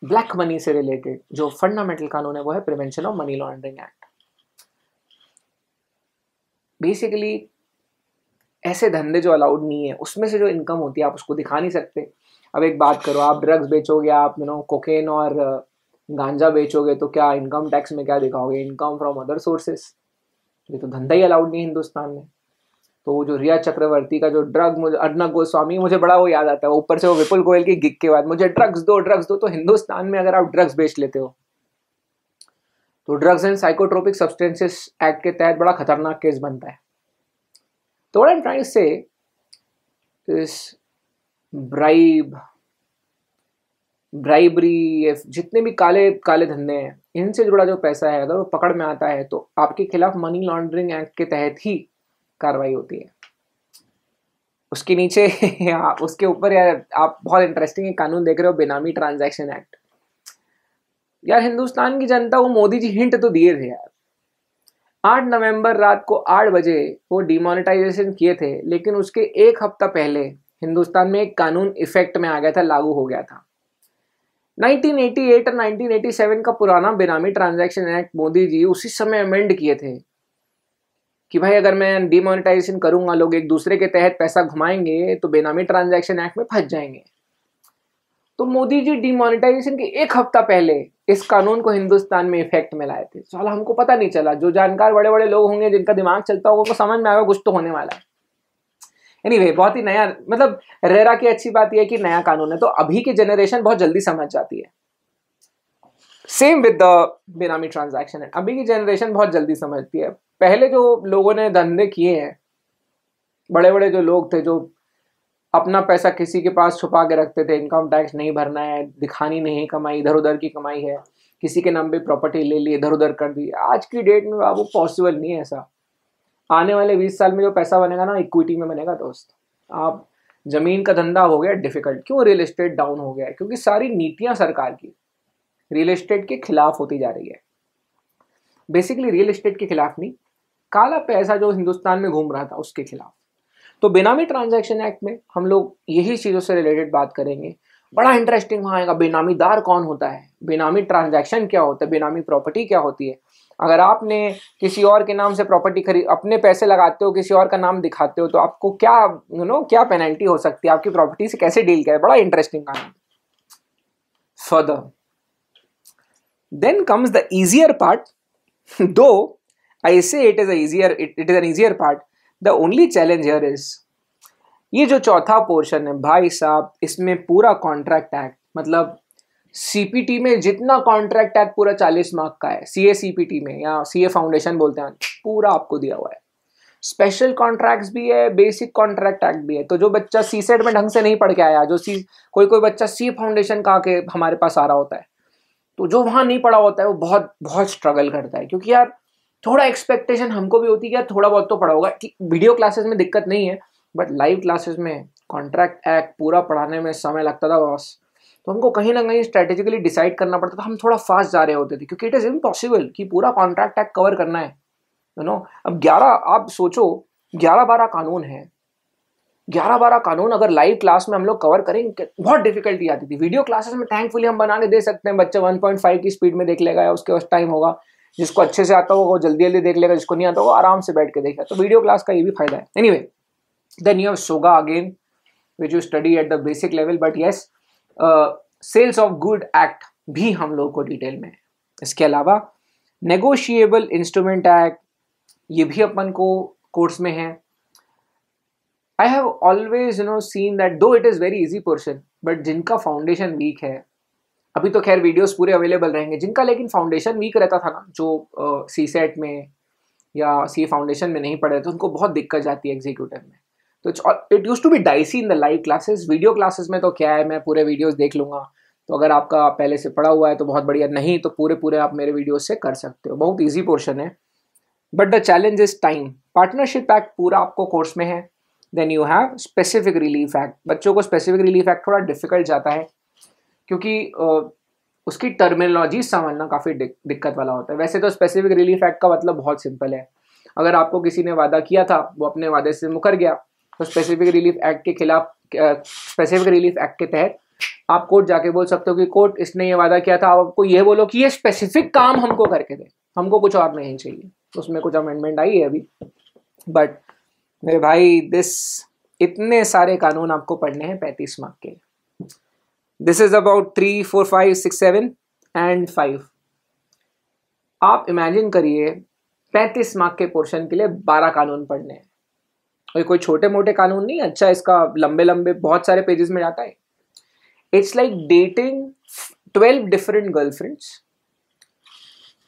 ब्लैक मनी से रिलेटेड जो फंडामेंटल कानून है वो है prevention of money laundering act. Basically ऐसे धंधे जो अलाउड नहीं है उसमें से जो इनकम होती है आप उसको दिखा नहीं सकते। अब एक बात करो, आप ड्रग्स बेचोगे, आप कोकेन और गांजा बेचोगे तो क्या इनकम टैक्स में क्या दिखाओगे, इनकम फ्रॉम अदर सोर्सेस। ये तो धंधा ही अलाउड नहीं है हिंदुस्तान में। तो वो जो रिया चक्रवर्ती का जो ड्रग, मुझे अर्नब गोस्वामी, मुझे बड़ा वो याद आता है, ऊपर से वो विपुल गोयल की गिग के बाद मुझे ड्रग्स दो। तो हिंदुस्तान में अगर आप ड्रग्स बेच लेते हो तो drugs and psychotropic substances act के तहत बड़ा खतरनाक केस बनता है। तो what I am trying to say इस ब्राइबरी, जितने भी काले धंधे हैं, इनसे जुड़ा जो पैसा है अगर वो पकड़ में आता है तो आपके खिलाफ मनी लॉन्ड्रिंग एक्ट के तहत ही कार्रवाई होती है। उसके नीचे उसके ऊपर यार आप बहुत इंटरेस्टिंग एक कानून देख रहे हो, बेनामी ट्रांजैक्शन एक्ट। यार हिंदुस्तान की जनता को मोदी जी हिंट तो दिए थे यार, 8 नवंबर रात को 8 बजे वो डिमोनेटाइजेशन किए थे, लेकिन उसके एक हफ्ता पहले हिंदुस्तान में एक कानून इफेक्ट में आ गया था, लागू हो गया था। 1988 और 1987 का पुराना बेनामी ट्रांजैक्शन एक्ट मोदी जी उसी समय अमेंड किए थे कि भाई अगर मैं डिमोनेटाइजेशन करूंगा, लोग एक दूसरे के तहत पैसा घुमाएंगे तो बेनामी ट्रांजैक्शन एक्ट में फंस जाएंगे। तो मोदी जी डिमोनेटाइजेशन के एक हफ्ता पहले इस कानून को हिंदुस्तान में इफेक्ट में लाए थे। साला हमको पता नहीं चला। जो जानकार बड़े बड़े लोग होंगे, जिनका दिमाग चलता होगा, उनको समझ में आएगा कुछ तो होने वाला है। एनीवे, बहुत ही नया, मतलब रेरा की अच्छी बात यह है कि नया कानून है, तो अभी की जनरेशन बहुत जल्दी समझ जाती है। सेम विद द बेनामी ट्रांजैक्शन है, अभी की जनरेशन बहुत जल्दी समझती है। पहले जो लोगों ने धंधे किए हैं, बड़े बड़े जो लोग थे, जो अपना पैसा किसी के पास छुपा के रखते थे, इनकम टैक्स नहीं भरना है, दिखानी नहीं कमाई, इधर उधर की कमाई है, किसी के नाम पे प्रॉपर्टी ले ली, इधर उधर कर दी। आज की डेट में बाबू पॉसिबल नहीं है ऐसा। आने वाले 20 साल में जो पैसा बनेगा ना, इक्विटी में बनेगा दोस्त। आप जमीन का धंधा हो गया डिफिकल्ट। क्यों? रियल एस्टेट डाउन हो गया है, क्योंकि सारी नीतियां सरकार की रियल एस्टेट के खिलाफ होती जा रही है। बेसिकली रियल एस्टेट के खिलाफ नहीं, काला पैसा जो हिंदुस्तान में घूम रहा था उसके खिलाफ। तो बेनामी ट्रांजैक्शन एक्ट में हम लोग यही चीज़ों से रिलेटेड बात करेंगे। बड़ा इंटरेस्टिंग वहाँ आएगा, बेनामीदार कौन होता है, बेनामी ट्रांजैक्शन क्या होता है, बेनामी प्रॉपर्टी क्या होती है। अगर आपने किसी और के नाम से प्रॉपर्टी खरीद, अपने पैसे लगाते हो, किसी और का नाम दिखाते हो, तो आपको क्या क्या पेनल्टी हो सकती है, आपकी प्रॉपर्टी से कैसे डील किया है। बड़ा इंटरेस्टिंग कानून। Further then comes the easier part, though I say it is an easier part, the only challenge here is, ये जो चौथा पोर्शन है भाई साहब, इसमें पूरा कॉन्ट्रैक्ट एक्ट, मतलब सीपीटी में जितना कॉन्ट्रैक्ट एक्ट पूरा 40 मार्क का है, सीए सीपीटी में या सीए फाउंडेशन बोलते हैं, पूरा आपको दिया हुआ है। स्पेशल कॉन्ट्रैक्ट्स भी है, बेसिक कॉन्ट्रैक्ट एक्ट भी है। तो जो बच्चा सी सेट में ढंग से नहीं पढ़ के आया, जो कोई बच्चा सी फाउंडेशन का आके हमारे पास आ रहा होता है, तो जो वहां नहीं पढ़ा होता है वो बहुत बहुत स्ट्रगल करता है। क्योंकि यार थोड़ा एक्सपेक्टेशन हमको भी होती है कि यार थोड़ा बहुत तो पढ़ा होगा। वीडियो क्लासेस में दिक्कत नहीं है, बट लाइव क्लासेस में कॉन्ट्रैक्ट एक्ट पूरा पढ़ाने में समय लगता था बॉस। तो हमको कहीं ना कहीं स्ट्रेटेजिकली डिसाइड करना पड़ता था। हम थोड़ा फास्ट जा रहे होते थे, क्योंकि इट इज इम्पॉसिबल कि पूरा कॉन्ट्रैक्ट एक्ट कवर करना है, अब 11, आप सोचो 11-12 कानून है, 11-12 कानून अगर लाइव क्लास में हम लोग कवर करेंगे, बहुत डिफिकल्टी आती थी। वीडियो क्लासेस में थैंकफुली हम बना के दे सकते हैं, बच्चा 1.5 की स्पीड में देख लेगा, या उसके पास टाइम होगा। जिसको अच्छे से आता होगा वो जल्दी जल्दी देख लेगा, जिसको नहीं आता होगा आराम से बैठ के देखेगा। तो वीडियो क्लास का ये भी फायदा है। Anyway, then you have SOGA again, which you study at the basic level, but yes, sales of good act भी हम लोग को डिटेल में है। इसके अलावा नेगोशिएबल इंस्ट्रूमेंट एक्ट, ये भी अपन को कोर्स में है। I have always seen that though it is very easy portion, but जिनका फाउंडेशन वीक है, अभी तो खैर वीडियोस पूरे अवेलेबल रहेंगे, जिनका लेकिन फाउंडेशन वीक रहता था ना, जो सी सेट में या सी फाउंडेशन में नहीं पढ़े, तो उनको बहुत दिक्कत जाती है एग्जीक्यूटिव में। तो it use to be dicey in the live classes. Video classes में तो क्या है, मैं पूरे वीडियोस देख लूंगा, तो अगर आपका पहले से पढ़ा हुआ है तो बहुत बढ़िया, नहीं तो पूरे आप मेरे वीडियोस से कर सकते हो। बहुत ईजी पोर्शन है, but the challenge is time. Partnership act पूरा आपको कोर्स में है। Then you have specific relief act. बच्चों को स्पेसिफिक रिलीफ एक्ट थोड़ा डिफिकल्ट जाता है, क्योंकि उसकी टर्मिनोलॉजी समझना काफ़ी दिक्कत वाला होता है। वैसे तो स्पेसिफिक रिलीफ एक्ट का मतलब बहुत सिंपल है। अगर आपको किसी ने वादा किया था, वो अपने वादे से मुकर गया, तो स्पेसिफिक रिलीफ एक्ट के खिलाफ, स्पेसिफिक रिलीफ एक्ट के तहत आप कोर्ट जाके बोल सकते हो कि कोर्ट, इसने ये वादा किया था, आप आपको ये बोलो कि ये स्पेसिफिक काम हमको करके दे, हमको कुछ और नहीं चाहिए। तो उसमें कुछ अमेंडमेंट आई है अभी, बट मेरे भाई इतने सारे कानून आपको पढ़ने हैं 35 मार्क के। This is about 3, 4, 5, 6, 7 and 5। आप इमेजिन करिए 35 मार्क के पोर्शन के लिए 12 कानून पढ़ने हैं, और कोई छोटे मोटे कानून नहीं। अच्छा, इसका लंबे लंबे बहुत सारे पेजेस में जाता है। It's like dating 12 different girlfriends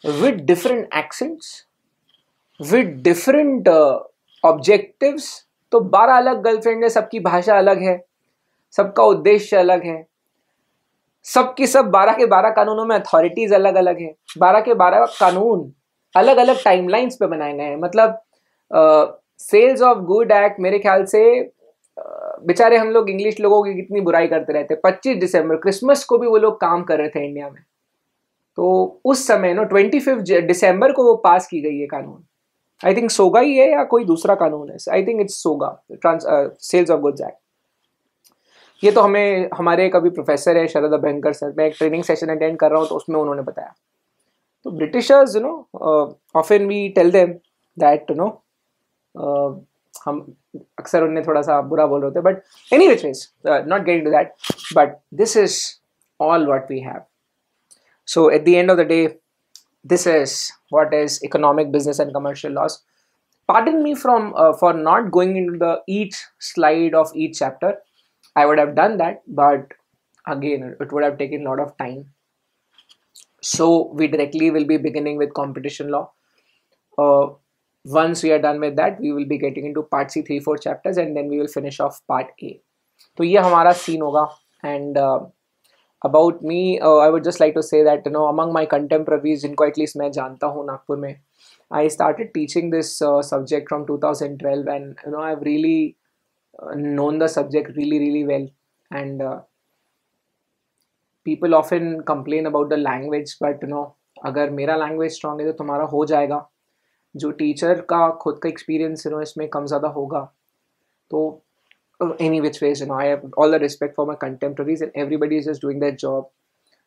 with different accents, with different objectives. तो 12 अलग गर्लफ्रेंड है, सबकी भाषा अलग है, सबका उद्देश्य अलग है, सबकी सब 12 के 12 कानूनों में अथॉरिटीज अलग अलग है। 12 के 12 कानून अलग अलग टाइमलाइंस पे बनाए गए हैं। मतलब सेल्स ऑफ गुड एक्ट, मेरे ख्याल से बेचारे हम लोग इंग्लिश लोगों की कितनी बुराई करते रहते। 25 दिसंबर क्रिसमस को भी वो लोग काम कर रहे थे इंडिया में। तो उस समय 25 दिसंबर को वो पास की गई है कानून। आई थिंक सोगा ही है या कोई दूसरा कानून है, I think it's SOGA, sales of goods act. ये तो हमें हमारे कभी प्रोफेसर है शरद अभयंकर सर, मैं एक ट्रेनिंग सेशन अटेंड कर रहा हूँ तो उसमें उन्होंने बताया। तो Britishers often we tell them that हम अक्सर उन्हें थोड़ा सा बुरा बोल रहे होते, but any which ways, not getting to that, but this is all what we have. So at the end of the day, this is what is economic, business and commercial laws. Pardon me for not going into the each slide of each chapter. I would have done that, but again it would have taken a lot of time. So we directly will be beginning with competition law. Once we are done with that, we will be getting into part C 3-4 chapters, and then we will finish off part A. तो ये हमारा scene होगा। And about me, I would just like to say that among my contemporaries, जिनको at least मैं जानता हूँ नागपुर में, I started teaching this subject from 2012, and I've really known the subject really well. And people often complain about the language, but अगर मेरा language strong है तो तुम्हारा हो जाएगा। जो टीचर का खुद का एक्सपीरियंस इसमें कम ज़्यादा होगा। तो any which ways, I have all the respect for my contemporaries, and everybody is just doing their job.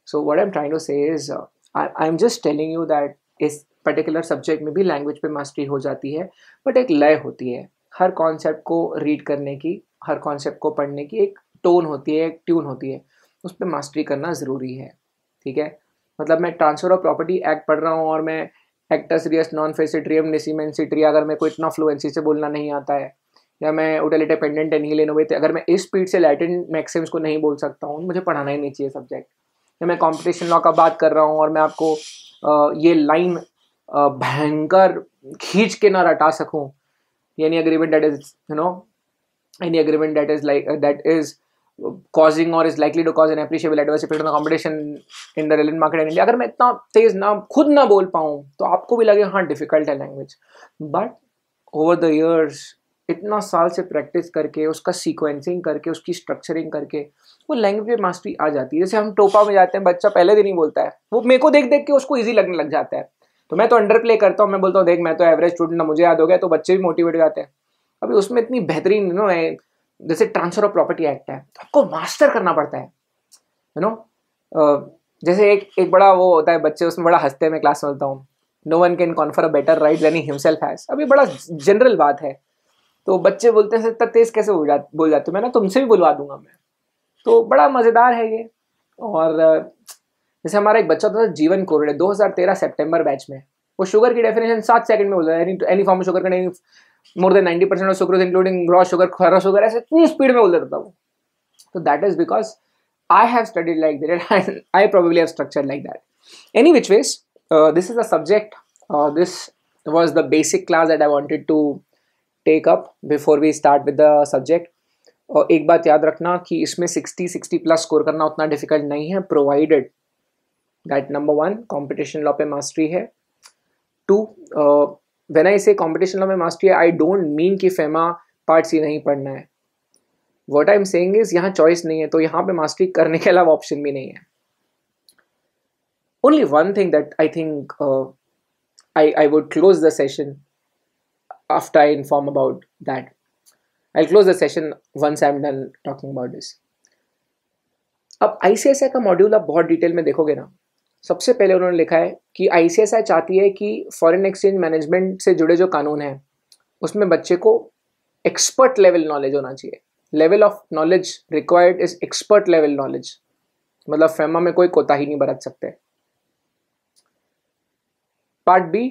So what I'm trying to say is, I'm just telling you that इस particular subject में भी language पे mastery हो जाती है, but एक लय होती है। हर कॉन्सेप्ट को रीड करने की, हर कॉन्सेप्ट को पढ़ने की एक टोन होती है, एक ट्यून होती है, उस पर मास्टरी करना ज़रूरी है। ठीक है, मतलब मैं ट्रांसफर ऑफ प्रॉपर्टी एक्ट पढ़ रहा हूँ और मैं एक्टस रियस नॉन फेसिट्रियम नेसीमेन सिट्री, अगर मेरे को इतना फ्लुएंसी से बोलना नहीं आता है, या मैं उटेलिटे पेंडेंट एनील इनोवेट, अगर मैं इस स्पीड से लैटिन मैक्सिम्स को नहीं बोल सकता हूँ, मुझे पढ़ाना ही नहीं चाहिए सब्जेक्ट। या मैं कॉम्पिटिशन लॉ का बात कर रहा हूँ और मैं आपको ये लाइन भयंकर खींच के ना रटा सकूँ, any agreement that is any agreement that is like that is causing or is likely to cause an appreciable adverse effect on the competition in the relevant market in India, अगर मैं इतना तेज ना खुद ना बोल पाऊँ तो आपको भी लगे हाँ डिफिकल्ट है language. But over the years इतना साल से प्रैक्टिस करके, उसका सीक्वेंसिंग करके, उसकी स्ट्रक्चरिंग करके वो लैंग्वेज में मास्टरी आ जाती है। जैसे हम टोपा में जाते हैं, बच्चा पहले दिन ही बोलता है, वो मेरे को देख देख के उसको ईजी लगने लग जाता है, तो मैं तो अंडर प्ले करता हूँ, मैं बोलता हूँ देख मैं तो एवरेज स्टूडेंट, मुझे याद हो गया, तो बच्चे भी मोटिवेट हो जाते हैं। अभी उसमें इतनी बेहतरीन जैसे ट्रांसफर ऑफ प्रॉपर्टी एक्ट है, तो आपको मास्टर करना पड़ता है। जैसे एक बड़ा वो होता है, बच्चे उसमें बड़ा हंसते हैं, मैं क्लास में बोलता हूँ no one can confer a better right then he himself has. अभी बड़ा जनरल बात है, तो बच्चे बोलते हैं इतना तेज कैसे बोल जाते हो, मैं ना तुमसे भी बुलवा दूंगा मैं। तो बड़ा मज़ेदार है ये। और जैसे हमारा एक बच्चा था जीवन कोरडे, 2013 सितंबर बैच में, वो शुगर की डेफिनेशन 7 सेकंड में बोल रहा है, any form of sugar containing more than 90% of sucrose including raw sugar, खरा sugar, ऐसे इतनी स्पीड में बोल देता था वो। तो that is because I have studied like that and I probably have structured like that. Any which ways, this is a subject, this was the basic class that I wanted to take up before we start with the subject. और एक बात याद रखना कि इसमें 60 plus score करना उतना difficult नहीं है, provided that number 1 competition law पे मास्टरी है, 2 व्हेन आई से कॉम्पिटिशन लॉ में मास्टरी है, आई डोंट मीन कि फेमा पार्ट सी नहीं पढ़ना है। What I am saying is यहाँ चॉइस नहीं है, तो यहाँ पे मास्टरी करने के अलावा ऑप्शन भी नहीं है। Only one thing that I think I would close the session after I inform about that. I close the session once I am done talking about this. अब ICSI का मॉड्यूल आप बहुत डिटेल में देखोगे ना, सबसे पहले उन्होंने लिखा है कि ICSI चाहती है कि फॉरेन एक्सचेंज मैनेजमेंट से जुड़े जो कानून हैं उसमें बच्चे को एक्सपर्ट लेवल नॉलेज होना चाहिए। Level of knowledge required is expert level knowledge, मतलब फेमा में कोई कोताही नहीं बरत सकते। Part B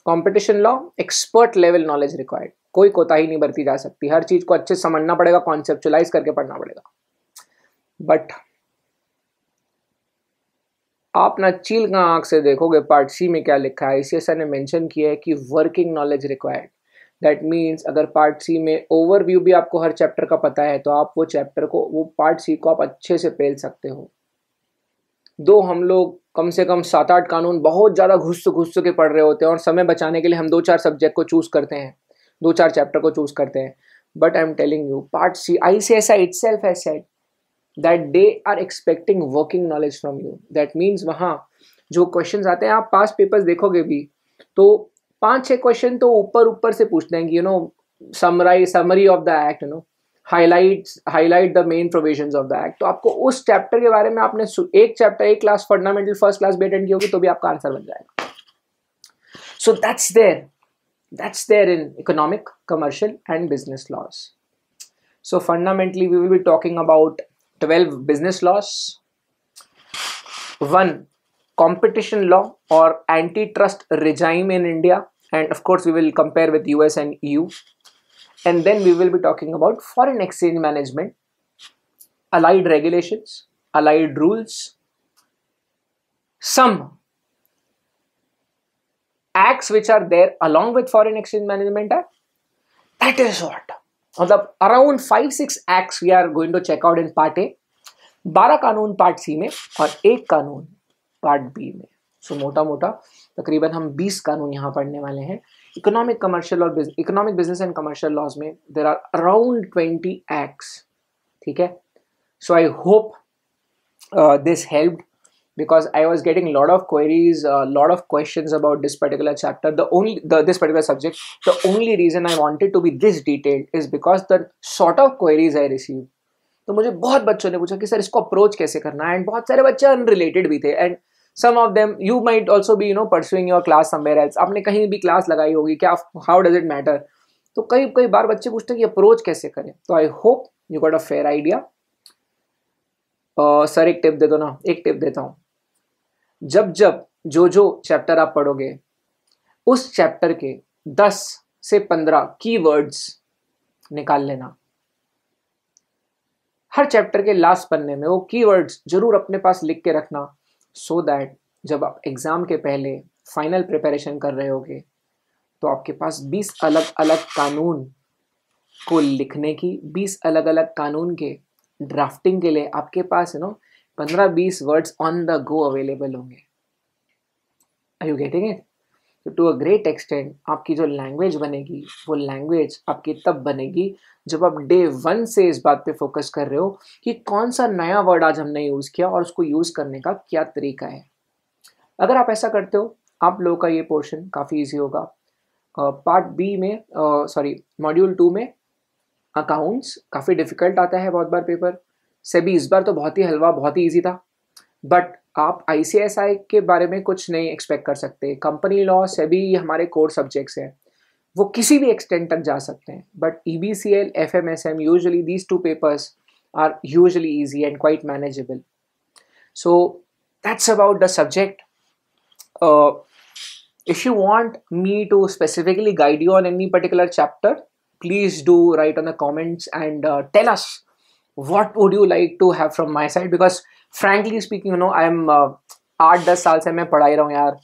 competition law, expert level knowledge required, कोई कोताही नहीं बरती जा सकती, हर चीज को अच्छे से समझना पड़ेगा, कॉन्सेप्चुलाइज करके पढ़ना पड़ेगा। बट आप ना चील का आंख से देखोगे पार्ट सी में क्या लिखा है। ICSI ने मेंशन किया है कि working knowledge required, that means अगर पार्ट सी में ओवरव्यू भी आपको हर चैप्टर का पता है तो आप वो चैप्टर को, वो पार्ट सी को आप अच्छे से पेल सकते हो। दो हम लोग कम से कम 7-8 कानून बहुत ज़्यादा घुस के पढ़ रहे होते हैं और समय बचाने के लिए हम 2-4 सब्जेक्ट को चूज करते हैं, 2-4 चैप्टर को चूज करते हैं। But I am telling you part C, ICSI itself has said that they are expecting working knowledge from you. That means वहाँ जो क्वेश्चंस आते हैं, आप पास पेपर्स देखोगे भी तो 5-6 क्वेश्चन तो ऊपर ऊपर से पूछते हैं कि summary of the act, highlight the main provisions of the act. तो आपको उस चैप्टर के बारे में आपने एक क्लास फंडामेंटल फर्स्ट क्लास भी अटेंड की होगी तो भी आपका आंसर बन जाएगा। सो that's there in economic, commercial and business laws. So fundamentally we will be talking about 12 business laws, 1 competition law or antitrust regime in India, and of course we will compare with US and EU, and then we will be talking about foreign exchange management, allied regulations, allied rules, some acts which are there along with foreign exchange management act. That is what, मतलब around 5-6 acts we are going to check out in part A, 12 कानून part सी में और 1 कानून part B में। सो मोटा मोटा तकरीबन हम 20 कानून यहाँ पढ़ने वाले हैं। Economic business and commercial laws में देर आर अराउंड 20 एक्ट्स, ठीक है। So I hope this helped because I was getting a lot of queries, a lot of questions about this particular chapter, this particular subject. The only reason I wanted to be this detailed is because the sort of queries I received. तो मुझे बहुत बच्चों ने पूछा कि sir इसको approach कैसे करना है, एंड बहुत सारे बच्चे अनरिलेटेड भी थे, and some of them you might also be pursuing your class somewhere else. आपने कहीं भी क्लास लगाई होगी क्या, how does it matter? तो कई बार बच्चे पूछते हैं कि अप्रोच कैसे करें। तो I hope you got a fair idea. Sir एक टिप दे दो ना। एक टिप देता हूँ, जब जो चैप्टर आप पढ़ोगे उस चैप्टर के 10 से 15 कीवर्ड्स निकाल लेना। हर चैप्टर के लास्ट पन्ने में वो कीवर्ड्स जरूर अपने पास लिख के रखना, सो दैट जब आप एग्जाम के पहले फाइनल प्रिपरेशन कर रहे होगे तो आपके पास 20 अलग अलग कानून को लिखने की, 20 अलग अलग कानून के ड्राफ्टिंग के लिए आपके पास 15-20 words on the go available होंगे। Are you getting it? तो टू अ ग्रेट एक्सटेंट आपकी जो लैंग्वेज बनेगी वो लैंग्वेज आपकी तब बनेगी जब आप डे 1 से इस बात पे फोकस कर रहे हो कि कौन सा नया वर्ड आज हमने यूज़ किया और उसको यूज़ करने का क्या तरीका है। अगर आप ऐसा करते हो आप लोगों का ये पोर्शन काफ़ी ईजी होगा। पार्ट बी में मॉड्यूल 2 में अकाउंट्स काफ़ी डिफिकल्ट आता है बहुत बार पेपर से भी। इस बार तो बहुत ही हलवा, बहुत ही ईजी था, बट आप ICSI के बारे में कुछ नहीं एक्सपेक्ट कर सकते। कंपनी लॉ से भी हमारे कोर सब्जेक्ट्स हैं, वो किसी भी एक्सटेंट तक जा सकते हैं, but EBCL, FMSM, usually these 2 papers are usually easy and quite manageable. So that's about the subject. If you want me to specifically guide you on any particular chapter, please do write on the comments and tell us what would you like to have from my side, because frankly speaking I'm 8-10 साल से मैं पढ़ा ही रहा हूँ यार,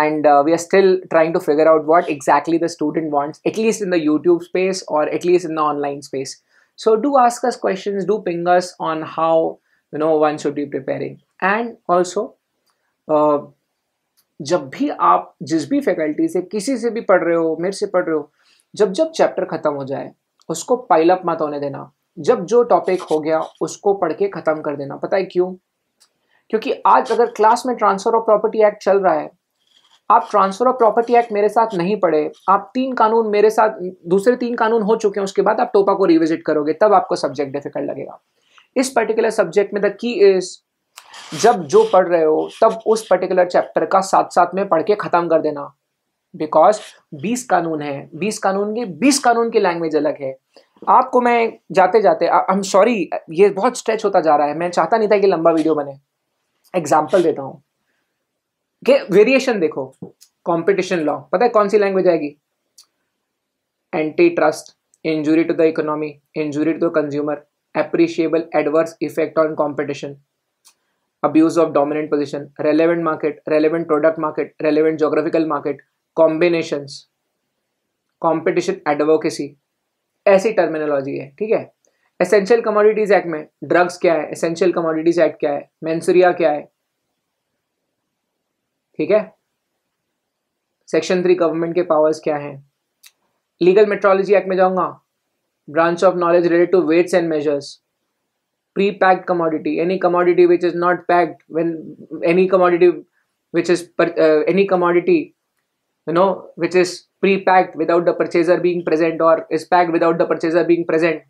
and we are still trying to figure out what exactly the student wants, at least in the YouTube space or at least in the online space. So do ask us questions, do ping us on how one should be preparing. And also जब भी आप जिस भी faculty से किसी से भी पढ़ रहे हो, मेरे से पढ़ रहे हो, जब चैप्टर खत्म हो जाए उसको पाइल अप मत होने देना। जब जो टॉपिक हो गया उसको पढ़ के खत्म कर देना। पता है क्यों? क्योंकि आज अगर क्लास में ट्रांसफर ऑफ प्रॉपर्टी एक्ट चल रहा है, आप ट्रांसफर ऑफ प्रॉपर्टी एक्ट मेरे साथ नहीं पढ़े, आप 3 कानून मेरे साथ, दूसरे 3 कानून हो चुके हैं, उसके बाद आप टोपा को रिविजिट करोगे, तब आपको सब्जेक्ट डिफिकल्ट लगेगा। इस पर्टिकुलर सब्जेक्ट में द की इज, जब जो पढ़ रहे हो तब उस पर्टिकुलर चैप्टर का साथ में पढ़ के खत्म कर देना, बिकॉज 20 कानून है, 20 कानून की लैंग्वेज अलग है। आपको मैं जाते आई एम सॉरी, ये बहुत स्ट्रेच होता जा रहा है, मैं चाहता नहीं था कि लंबा वीडियो बने। एग्जाम्पल देता हूं कि वेरिएशन देखो। कॉम्पिटिशन लॉ पता है कौन सी लैंग्वेज आएगी? Anti trust, injury to the economy, injury to the consumer, appreciable adverse effect on competition, abuse of dominant position, relevant market, relevant product market, relevant geographical market, combinations, competition advocacy, ऐसी terminology है, ठीक है। Essential commodities act में drugs क्या है, essential commodities act क्या है, मेंसुरिया क्या है, ठीक है। सेक्शन 3 गवर्नमेंट के पावर्स क्या हैं। लीगल मेट्रोलॉजी एक्ट में जाऊंगा, branch of knowledge related to weights and measures, pre-packed commodity, any commodity which is not packed, when any commodity which is any commodity which is pre-packed without the purchaser being present, or is packed without the purchaser being present,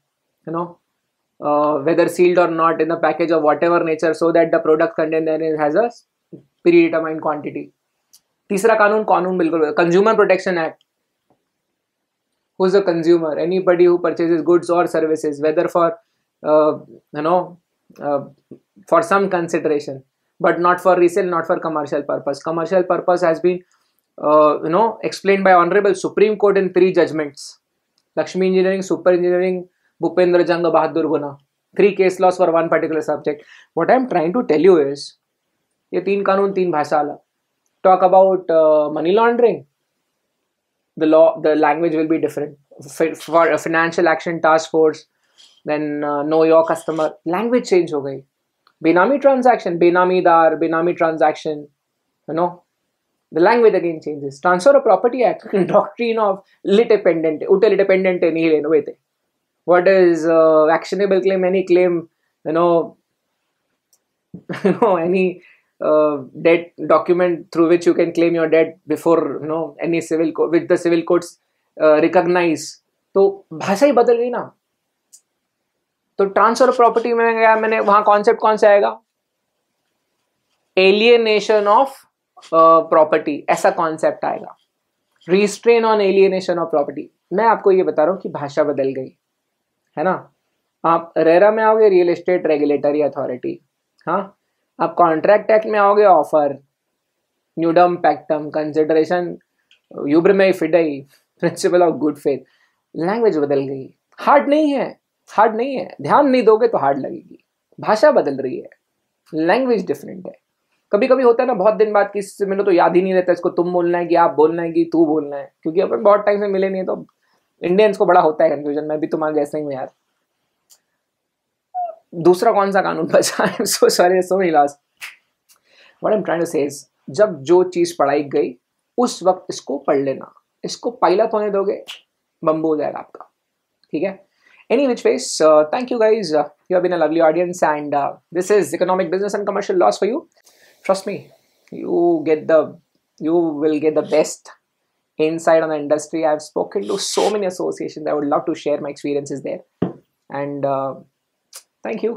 whether sealed or not in the package of whatever nature, so that the product contained therein has a predetermined quantity. तीसरा कानून कानून बिल्कुल consumer protection act. Who is the consumer? Anybody who purchases goods or services, whether for for some consideration, but not for resale, not for commercial purpose. Commercial purpose has been explained by Honorable Supreme Court in 3 judgments: Lakshmi Engineering, Super Engineering, Bhupendra Jang Bahadur Guna. 3 case laws for one particular subject. What I am trying to tell you is, ये 3 कानून 3 भाषा अलग. Talk about money laundering, the language will be different. For a financial action task force, then know your customer, language change हो गई. Benami transaction, benamidar, benami transaction, the language again changes. Transfer of Property Act, doctrine of litependente, ute litependente nihil innovate. What is actionable claim? Any claim, any debt document through which you can claim your debt before any civil court, with the civil courts recognize. तो भाषा ही बदल गई ना. तो transfer of property में गया मैंने, वहां कॉन्सेप्ट कौन सा आएगा? एलियनेशन ऑफ प्रॉपर्टी, ऐसा कॉन्सेप्ट आएगा. Restrain on alienation of property. मैं आपको ये बता रहा हूं कि भाषा बदल गई है ना. आप रेरा में आओगे, रियल एस्टेट रेगुलेटरी अथॉरिटी. हाँ, आप कॉन्ट्रैक्ट एक्ट में आओगे, offer, nudum pactum, consideration, uberrimae fidei, principle of good faith. Language बदल गई. हार्ड नहीं है, हार्ड नहीं है. ध्यान नहीं दोगे तो हार्ड लगेगी. भाषा बदल रही है, लैंग्वेज डिफरेंट है. कभी कभी होता है ना, बहुत दिन बाद किसी मैंने तो याद ही नहीं रहता इसको तुम बोलना है कि आप बोलना है कि तू बोलना है, क्योंकि अपन बहुत टाइम से मिले नहीं है. तो इंडियंस को बड़ा होता है कंफ्यूजन. मैं भी तुम्हारे जैसा ही हूँ यार. दूसरा कौन सा कानून बचा? I am so sorry, so many laws. What I am trying to say is, जब जो चीज पढ़ाई गई उस वक्त इसको पढ़ लेना. इसको पायलट होने दोगे, बम्बू हो जाएगा आपका. ठीक है. Any which ways, thank you guys. You have been a lovely audience, and this is economic, business, and commercial laws for you. Trust me, you will get the best insight on the industry. I've spoken to so many associations. I would love to share my experiences there, and thank you.